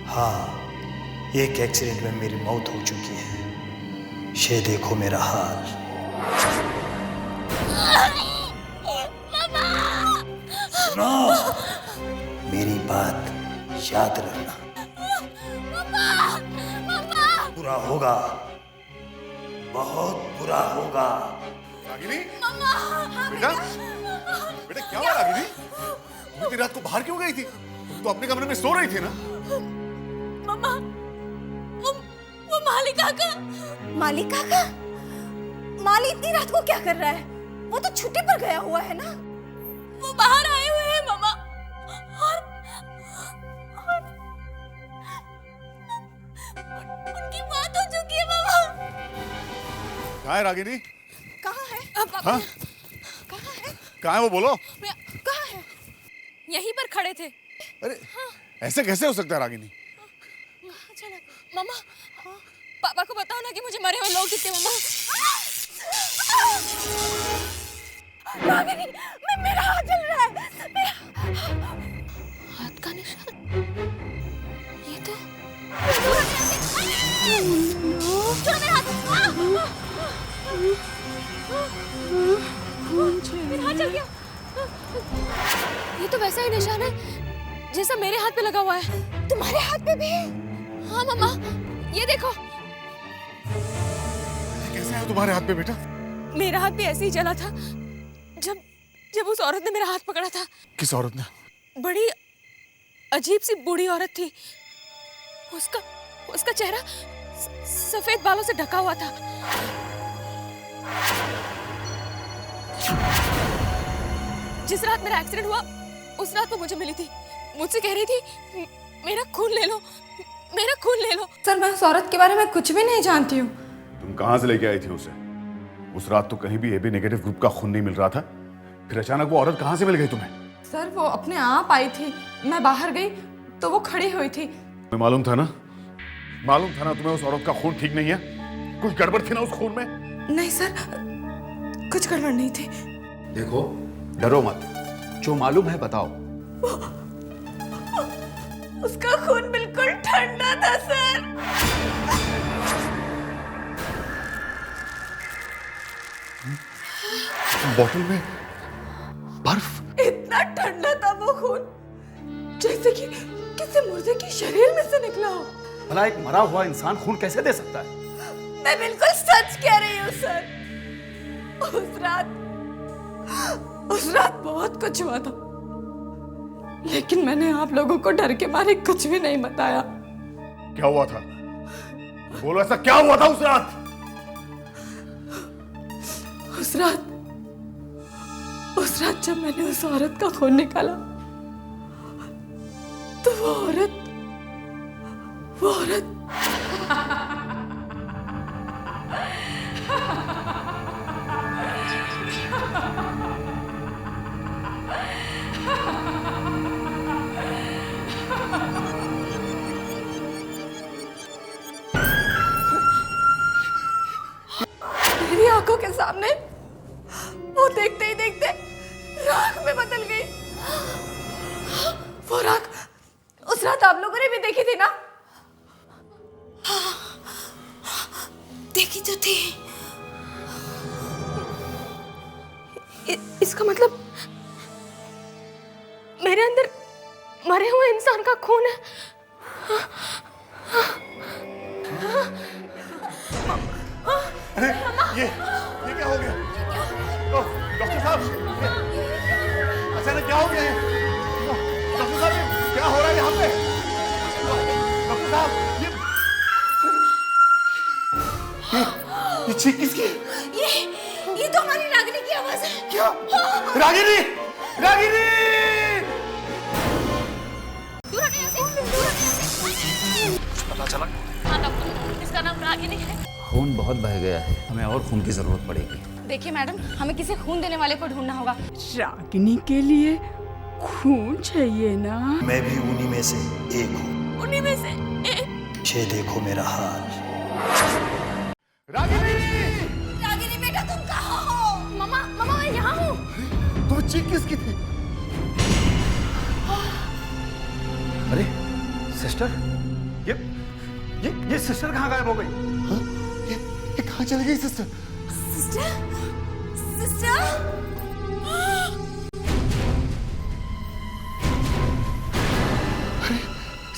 हाँ, एक एक्सीडेंट में मेरी मौत हो चुकी है। ये देखो मेरा हाल। सुनो, मेरी बात याद रखना। बुरा होगा, बहुत बुरा होगा। रागिनी, बेटा, बेटा क्या हुआ रागिनी? तुम इतनी रात को बाहर क्यों गई थी? तुम तो अपने कमरे में सो रही थी ना? मम्मा, वो मालिक काका। मालिक काका? माली इतनी रात को क्या कर रहा है? वो तो छुट्टी पर गया हुआ है ना? वो बाहर आए हुए हैं मम्मा, और उनकी बात हो चुकी है मम्मा। कहाँ है रागिनी? कहाँ है? हाँ? कहाँ है वो, बोलो। कहाँ है? यहीं पर खड़े थे। अरे ऐसे कैसे हो सकता है रागिनी? मम्मा, पापा को बताओ ना कि मुझे मरे हुए लोग दिखते। मम्मा, रागिनी, मेरा हाथ जल रहा है। हाथ का निशान? ये तो छोड़ो मेरा हाथ। मेरा हाथ जल गया। ये तो वैसा ही निशान है जैसा मेरे हाथ पे लगा हुआ है। तुम्हारे हाथ पे भी? हाँ मम्मा, ये देखो। कैसे है तुम्हारे हाथ पे बेटा? मेरा हाथ भी ऐसे ही जला था जब उस औरत ने मेरा हाथ पकड़ा था। किस औरत ने? बड़ी अजीब सी बूढ़ी औरत थी। उसका चेहरा सफेद बालों से ढका हुआ था। जिस रात मेरा एक्सीडेंट हुआ उस रात वो मुझे मिली थी। मुझसे कह रही थी मेरा खून ले लो, मेरा खून ले लो। सर, मैं उस औरत के बारे में कुछ भी नहीं जानती हूँ। तुम कहाँ से लेके आई थी उसे? उस रात तो कहीं भी एबी नेगेटिव ग्रुप का खून नहीं मिल रहा था, फिर अचानक वो औरत कहाँ से मिल गई तुम्हें? सर, वो अपने आप आई थी। मैं बाहर गई तो वो खड़ी हुई थी। तुम्हें मालूम था ना तुम्हें उस औरत का खून ठीक नहीं है? कुछ गड़बड़ थी ना उस खून में? नहीं सर, कुछ गड़बड़ नहीं थी। देखो, डरो मत, जो मालूम है बताओ। उसका खून बिल्कुल ठंडा था सर। बोतल में बर्फ? इतना ठंडा था वो खून, जैसे कि किसी मुर्दे के शरीर में से निकला हो। भला एक मरा हुआ इंसान खून कैसे दे सकता है? मैं बिल्कुल सच कह रही हूँ सर। उस रात बहुत कुछ हुआ था, लेकिन मैंने आप लोगों को डर के मारे कुछ भी नहीं बताया। क्या हुआ था? बोलो, ऐसा क्या हुआ था उस रात? उस रात जब मैंने उस औरत का खून निकाला तो वो औरत मेरी आंखों के सामने वो देखते ही देखते राख में बदल गई। वो राख उस रात आप लोगों ने भी देखी थी ना? देखी तो थी। इसका मतलब मेरे अंदर मरे हुए इंसान का खून है। अरे ये क्या हो गया? डॉक्टर साहब, अचानक क्या हो गया है? डॉक्टर साहब, क्या हो रहा है यहाँ पे? डॉक्टर साहब, ये चीख किसकी? ये तो हमारी रागिनी की आवाज है। क्या? रागिनी! रागिनी! पता चला? हाँ डॉक्टर, इसका नाम रागिनी है। खून बहुत बह गया है, हमें और खून की जरूरत पड़ेगी। देखिए मैडम, हमें किसी खून देने वाले को ढूंढना होगा। रागिनी के लिए खून चाहिए ना? मैं भी उन्हीं में से एक हूँ। उन्हीं में से एक? ये देखो मेरा हाल। रागिनी बेटा तुम कहाँ हो? मम्मा मम्मा मैं यहाँ हूँ। तो चीख किसकी थी? अरे सिस्टर, ये सिस्टर कहाँ गायब हो गई? हाँ? ये कहाँ चली गई सिस्टर? सिस्टर? सिस्टर? अरे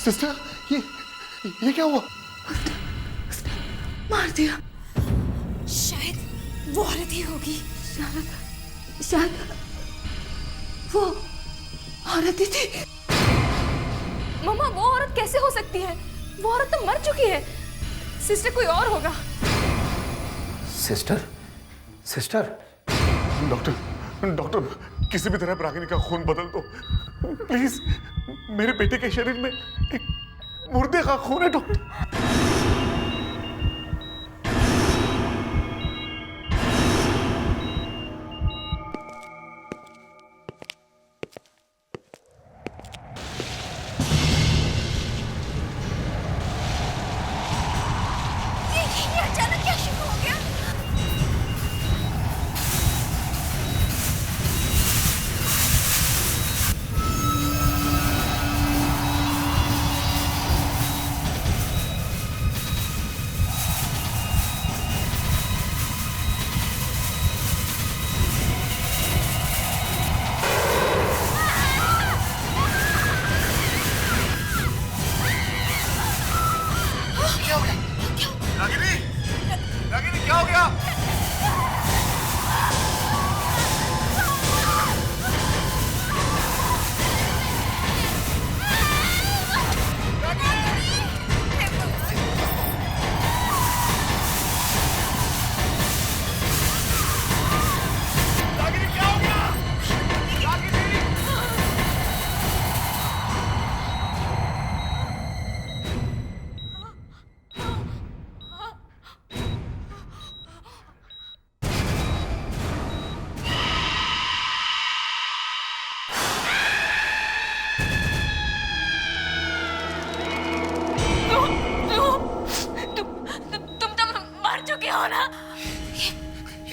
सिस्टर, ये क्या हुआ? मार दिया। शायद वो औरत ही होगी। शायद वो औरत ही थी। मम्मा वो औरत कैसे हो सकती है? वो औरत तो मर चुकी है। सिस्टर कोई और होगा। सिस्टर? सिस्टर? डॉक्टर किसी भी तरह रागिनी का खून बदल दो प्लीज। मेरे बेटे के शरीर में एक मुर्दे का खून है डॉक्टर। ये अचानक क्या शुरू हो गया? रागिनी क्या हो गया?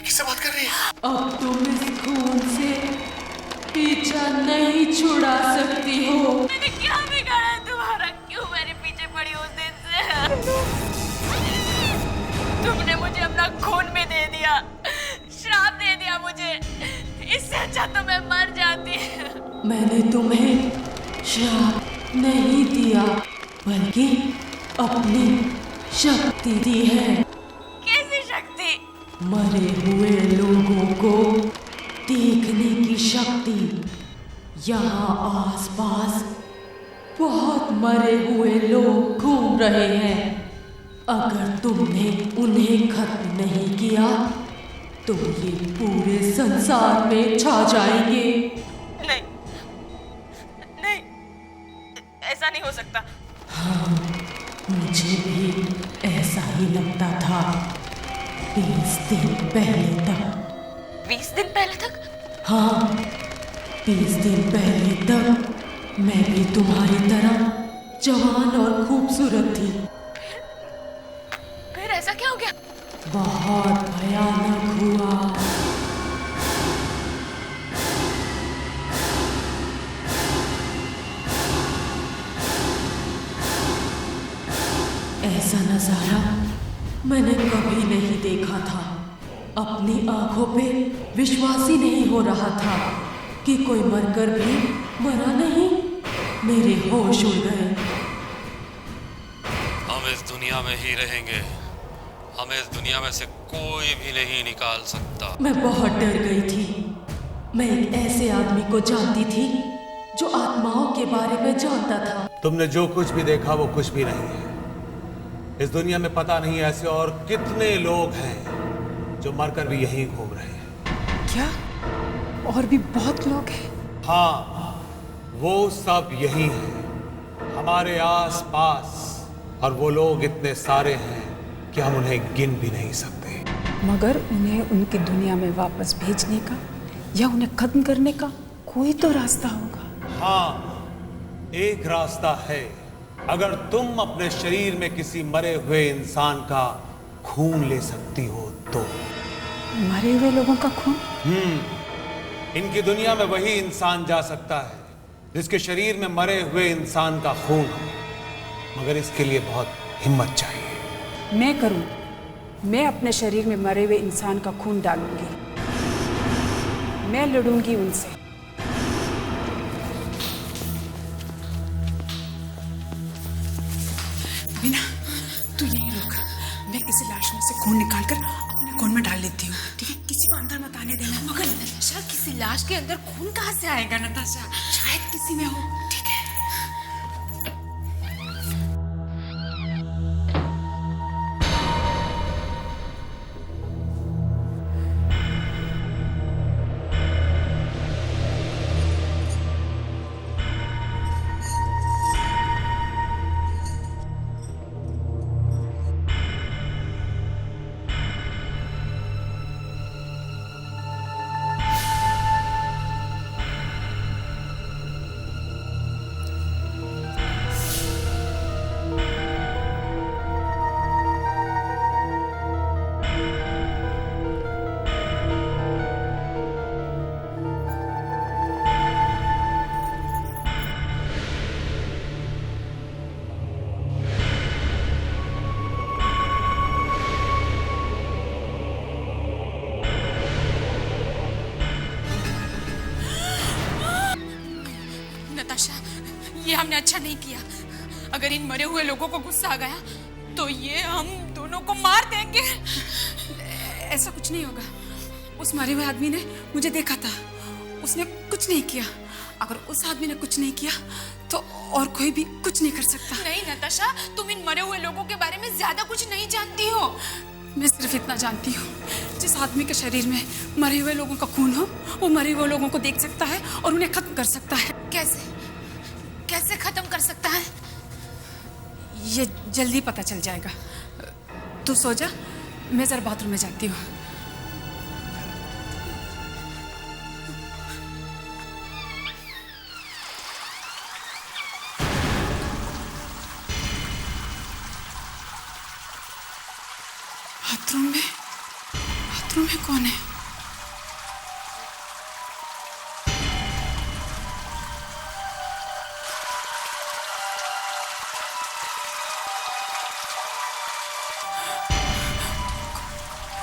किससे बात कर रही है? अब तुम इस खून से पीछा नहीं छुड़ा सकती हो। मैंने क्या बिगाड़ा है तुम्हारा? क्यों मेरे पीछे पड़ी उस दिन से? तुमने मुझे अपना खून भी दे दिया, श्राप दे दिया मुझे। इससे अच्छा तो मैं मर जाती। मैंने तुम्हें श्राप नहीं दिया बल्कि अपनी शक्ति दी है। कैसी शक्ति? मरे हुए लोगों को देखने की शक्ति। यहाँ आसपास बहुत मरे हुए लोग घूम रहे हैं। अगर तुमने उन्हें खत्म नहीं किया तो ये पूरे संसार में छा जाएंगे। नहीं, नहीं, ऐसा नहीं हो सकता। हाँ, मुझे भी ऐसा ही लगता था 20 दिन पहले तक। 20 दिन पहले तक? हाँ, 20 दिन पहले तक मैं भी तुम्हारी तरह जवान और खूबसूरत थी। फिर ऐसा क्या हो गया? बहुत भयानक हुआ। ऐसा नजारा मैंने कभी नहीं देखा था। अपनी आंखों पे विश्वास ही नहीं हो रहा था कि कोई मरकर भी मरा नहीं। मेरे होश उड़ गए। हम इस दुनिया में ही रहेंगे, हमें इस दुनिया में से कोई भी नहीं निकाल सकता। मैं बहुत डर गई थी। मैं एक ऐसे आदमी को जानती थी जो आत्माओं के बारे में जानता था। तुमने जो कुछ भी देखा वो कुछ भी नहीं है। इस दुनिया में पता नहीं ऐसे और कितने लोग हैं जो मरकर भी यहीं घूम रहे हैं। क्या? और भी बहुत लोग हैं? हाँ, वो सब यही हैं, हमारे आस पास। और वो लोग इतने सारे हैं कि हम उन्हें गिन भी नहीं सकते। मगर उन्हें उनकी दुनिया में वापस भेजने का या उन्हें खत्म करने का कोई तो रास्ता होगा। हाँ, एक रास्ता है। अगर तुम अपने शरीर में किसी मरे हुए इंसान का खून ले सकती हो तो। मरे हुए लोगों का खून? इनकी दुनिया में वही इंसान जा सकता है जिसके शरीर में मरे हुए इंसान का खून हो, मगर इसके लिए बहुत हिम्मत चाहिए। मैं करूं, मैं अपने शरीर में मरे हुए इंसान का खून डालूंगी, मैं लड़ूंगी उनसे। बिना, तू यहीं रुक, मैं किसी लाश में से खून निकालकर अपने खून में डाल लेती हूँ, ठीक है? किसी को अंदर मत आने देना। मगर नताशा, किसी लाश के अंदर खून कहाँ से आएगा नताशा? शायद किसी में हो, ठीक है? नताशा, ये हमने अच्छा नहीं किया। अगर इन मरे हुए लोगों को गुस्सा आ गया तो ये हम दोनों को मार देंगे। ऐसा कुछ नहीं होगा। उस मरे हुए आदमी ने मुझे देखा था, उसने कुछ नहीं किया। अगर उस आदमी ने कुछ नहीं किया तो और कोई भी कुछ नहीं कर सकता। नहीं नताशा, तुम इन मरे हुए लोगों के बारे में ज्यादा कुछ नहीं जानती हो। मैं सिर्फ इतना जानती हूँ, जिस आदमी के शरीर में मरे हुए लोगों का खून हो, वो मरे हुए लोगों को देख सकता है और उन्हें खत्म कर सकता है। कैसे खत्म कर सकता है? ये जल्दी पता चल जाएगा। तू सो जा, मैं जरा बाथरूम में जाती हूँ। बाथरूम में कौन है?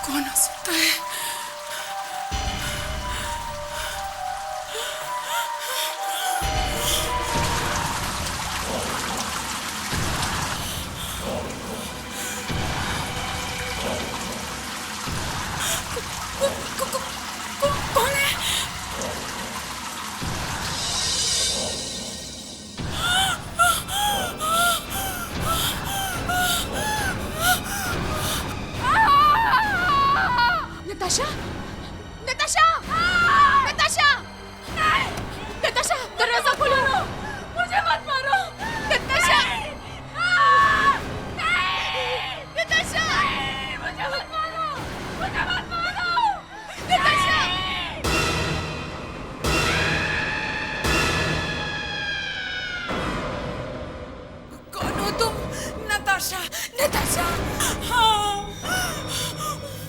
कौन हो सकता है? कौन है? नताशा, नताशा, नताशा, नताशा, दरवाजा खोलो, मुझे मत मारो, नताशा, नताशा, मुझे मत मारो, नताशा। कौन हो तुम? नताशा, नताशा, हाँ,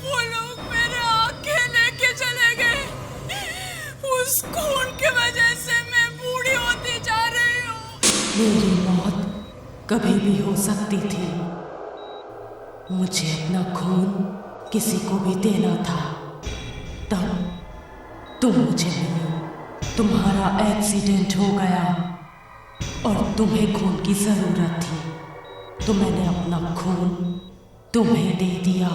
वो लोग मेरे आंखें लेके चले गए। उस खून की वजह से मैं बूढ़ी होती जा रही हूँ। मेरी मौत कभी भी हो सकती थी। मुझे अपना खून किसी को भी देना था, तब तुम मुझे मिली। तुम्हारा एक्सीडेंट हो गया और तुम्हें खून की जरूरत थी, तो मैंने अपना खून तुम्हें दे दिया।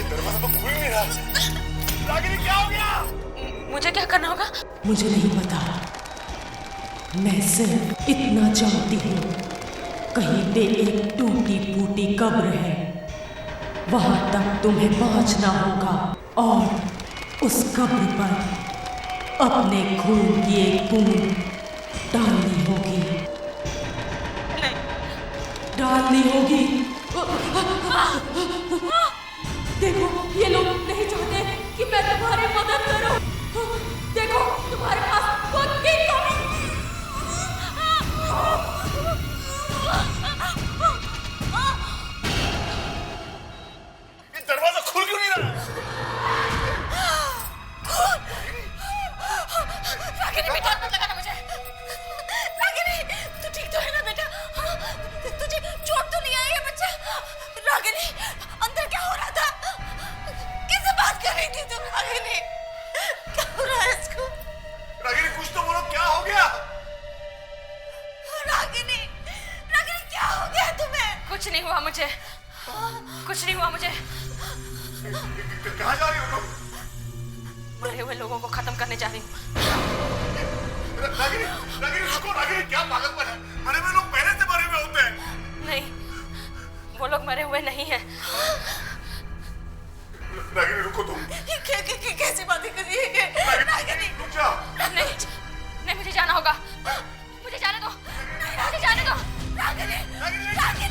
दरवाजा तो खुल नहीं रहा। रागिनी, क्या हो गया? मुझे क्या करना होगा? मुझे नहीं पता, मैं सिर्फ इतना जानती हूँ, कहीं पे एक टूटी फूटी कब्र है, वहां तक तुम्हें पहुंचना होगा और उस कब्र पर अपने खून की एक बूंद डालनी होगी। डालनी होगी। देखो, ये लोग नहीं चाहते कि मैं तुम्हारी मदद करूं। देखो, तुम्हारे पास खुद की कमी। रागिनी बेटा मत लगाना मुझे। रागिनी तू ठीक तो है ना बेटा? हाँ, तुझे चोट तो नहीं आई है बच्चा? रागिनी अंदर क्या हो रहा था? किससे बात कर रही थी तुम? रागिनी क्या हो रहा है इसको? रागिनी कुछ तो बोलो, क्या हो गया? रागिनी रागिनी क्या हो गया तुम्हें? कुछ नहीं हुआ मुझे, कुछ नहीं हुआ मुझे। कहाँ जा रही हो तुम? मरे हुए लोगों को खत्म करने जा रही हूँ। रागिनी रागिनी रुको, रागिनी क्या पागलपन है? मरे हुए लोग पहले से मरे हुए होते हैं। नहीं, वो लोग मरे हुए नहीं हैं। रागिनी रुको तुम। कैसी बातें कर रही है? रागिनी रुक जाओ। नहीं मुझे जाना होगा, मुझे जाने दो, मुझे जाने दो। रागिनी रागिनी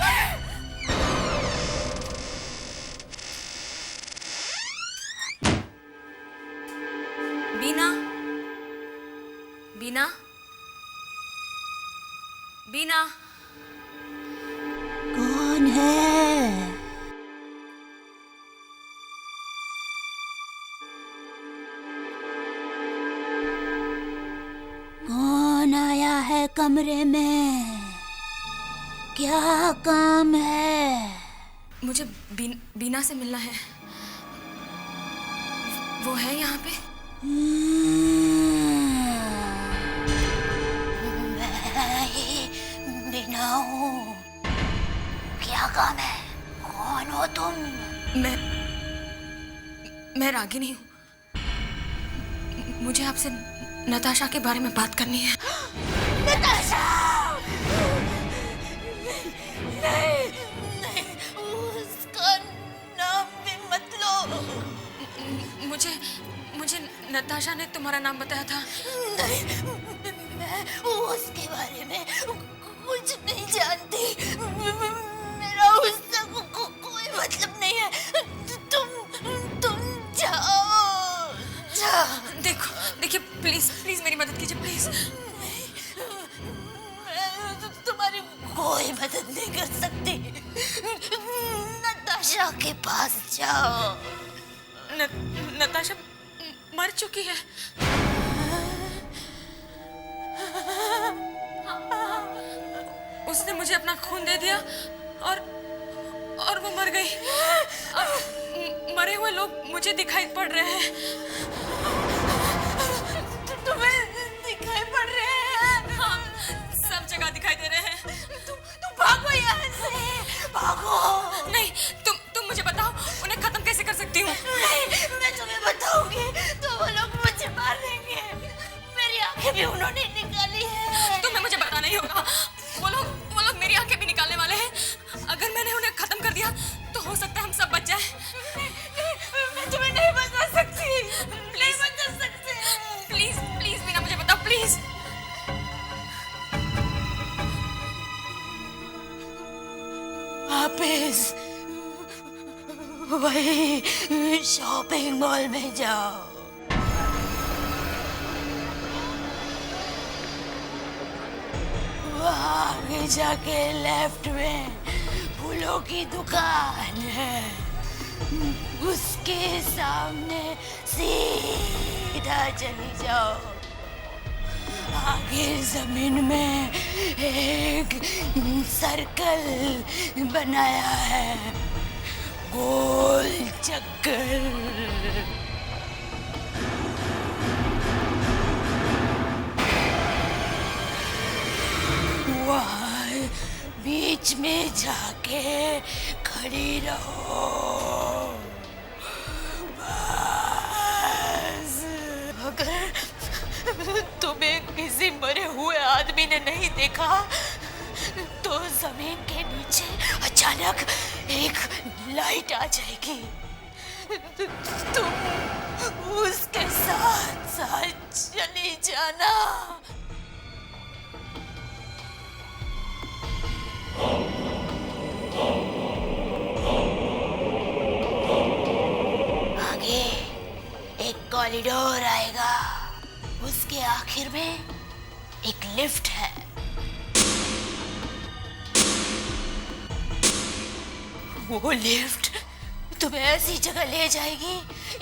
बीना, बीना, बीना। कौन है? कौन आया है कमरे में? क्या काम है? मुझे बीना से मिलना है। वो है यहाँ पे? मैं ही बीना हूँ। क्या काम है? कौन हो तुम? मैं रागिनी हूँ। मुझे आपसे नताशा के बारे में बात करनी है। नताशा! नहीं, उसका नाम भी मत लो। मुझे नताशा ने तुम्हारा नाम बताया था। नहीं, मैं उसके बारे में कुछ नहीं जानती। मेरा उससे कोई मतलब नहीं है। तुम जाओ। देखिए प्लीज मेरी मदद कीजिए प्लीज। मैं तुम्हारी कोई मदद नहीं कर सकती। नताशा के पास जाओ। नताशा मर चुकी है। उसने मुझे अपना खून दे दिया और वो मर गई। अब मरे हुए लोग मुझे दिखाई पड़ रहे हैं। तुम्हें दिखाई पड़ रहे हैं? हाँ, सब जगह दिखाई दे रहे हैं। तुम भागो यहाँ से, भागो। नहीं, तुम मुझे बताओ उन्हें खत्म कैसे कर सकती हूँ? नहीं, मैं तुम्हें बताऊंगी तो वो लोग मुझे मार देंगे। मेरी आंखें भी उन्होंने निकाली है। तुम्हें मुझे बताना ही होगा। वो लोग मेरी आंखें भी निकालने वाले हैं। अगर मैंने उन्हें खत्म कर दिया तो हो सकता है हम सब बच जाए। मैं तुम्हें नहीं बता सकती। नहीं बता सकते। प्लीज बीना मुझे बताओ प्लीज। वापस वही शॉपिंग मॉल में जाओ। वहाँ आगे जाके लेफ्ट में फूलों की दुकान है। उसके सामने सीधा चली जाओ। आगे जमीन में एक सर्कल बनाया है, गोल चक्कर। वहाँ बीच में जाके खड़ी रहो। बस। अगर तुम्हें किसी मरे हुए आदमी ने नहीं देखा तो जमीन के नीचे अचानक एक लाइट आ जाएगी। तुम उसके साथ साथ चली जाना। आगे एक कॉरिडोर आएगा। उसके आखिर में एक लिफ्ट है। वो लिफ्ट तुम्हें ऐसी जगह ले जाएगी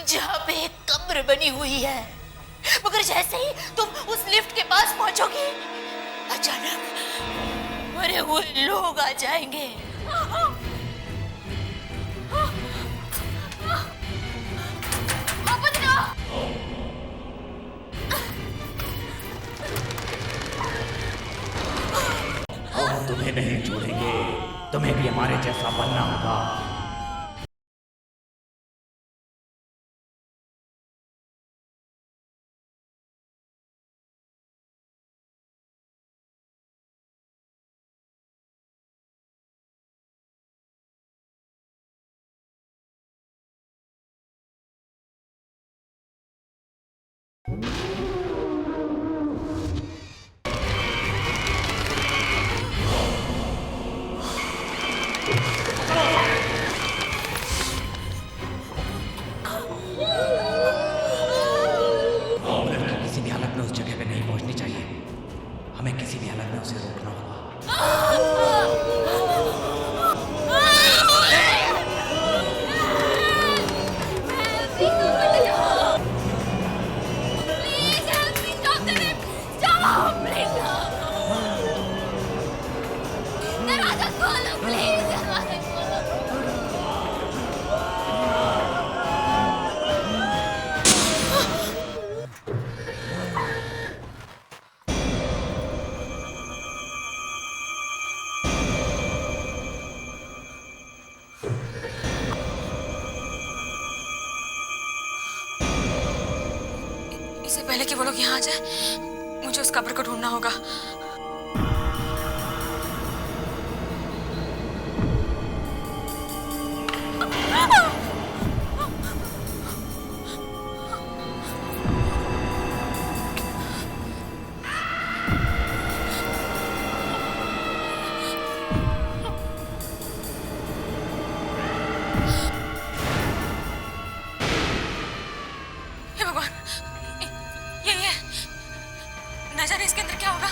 जहाँ पे एक कब्र बनी हुई है। मगर जैसे ही तुम उस लिफ्ट के पास पहुंचोगी, अचानक मरे हुए लोग आ जाएंगे। हम तुम्हें नहीं छोड़ेंगे, तुम्हें भी हमारे जैसा बनना होगा। किसी भी हालत में उस जगह पे नहीं पहुंचनी चाहिए। हमें किसी भी हालत में उसे रोकना होगा। इससे पहले कि वो लोग यहाँ आ जाए, मुझे उस कब्र को ढूंढना होगा। हे भगवान, ये न जाने इसके अंदर क्या होगा।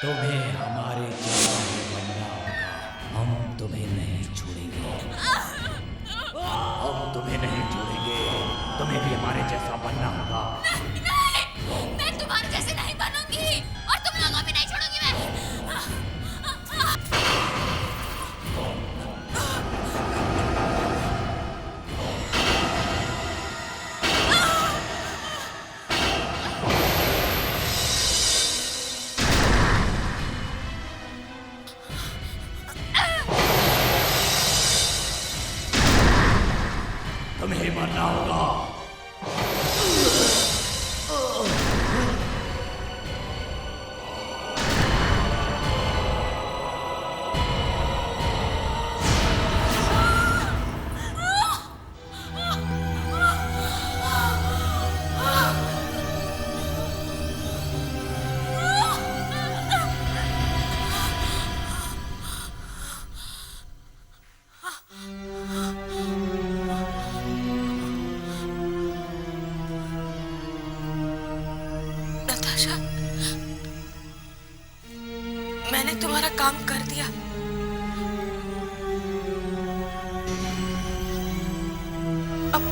तुम्हें हमारे जैसा ही बनना होगा। हम तुम्हें नहीं छोड़ेंगे। हम तुम्हें नहीं छोड़ेंगे, तुम्हें भी हमारे जैसा बनना होगा। नहीं, मैं तुम्हारे जैसे नहीं बनूंगी और तुम लोगों भी नहीं छोड़ूंगी मैं। तुम्हें मरना होगा। नताशा, मैंने तुम्हारा काम कर दिया। अब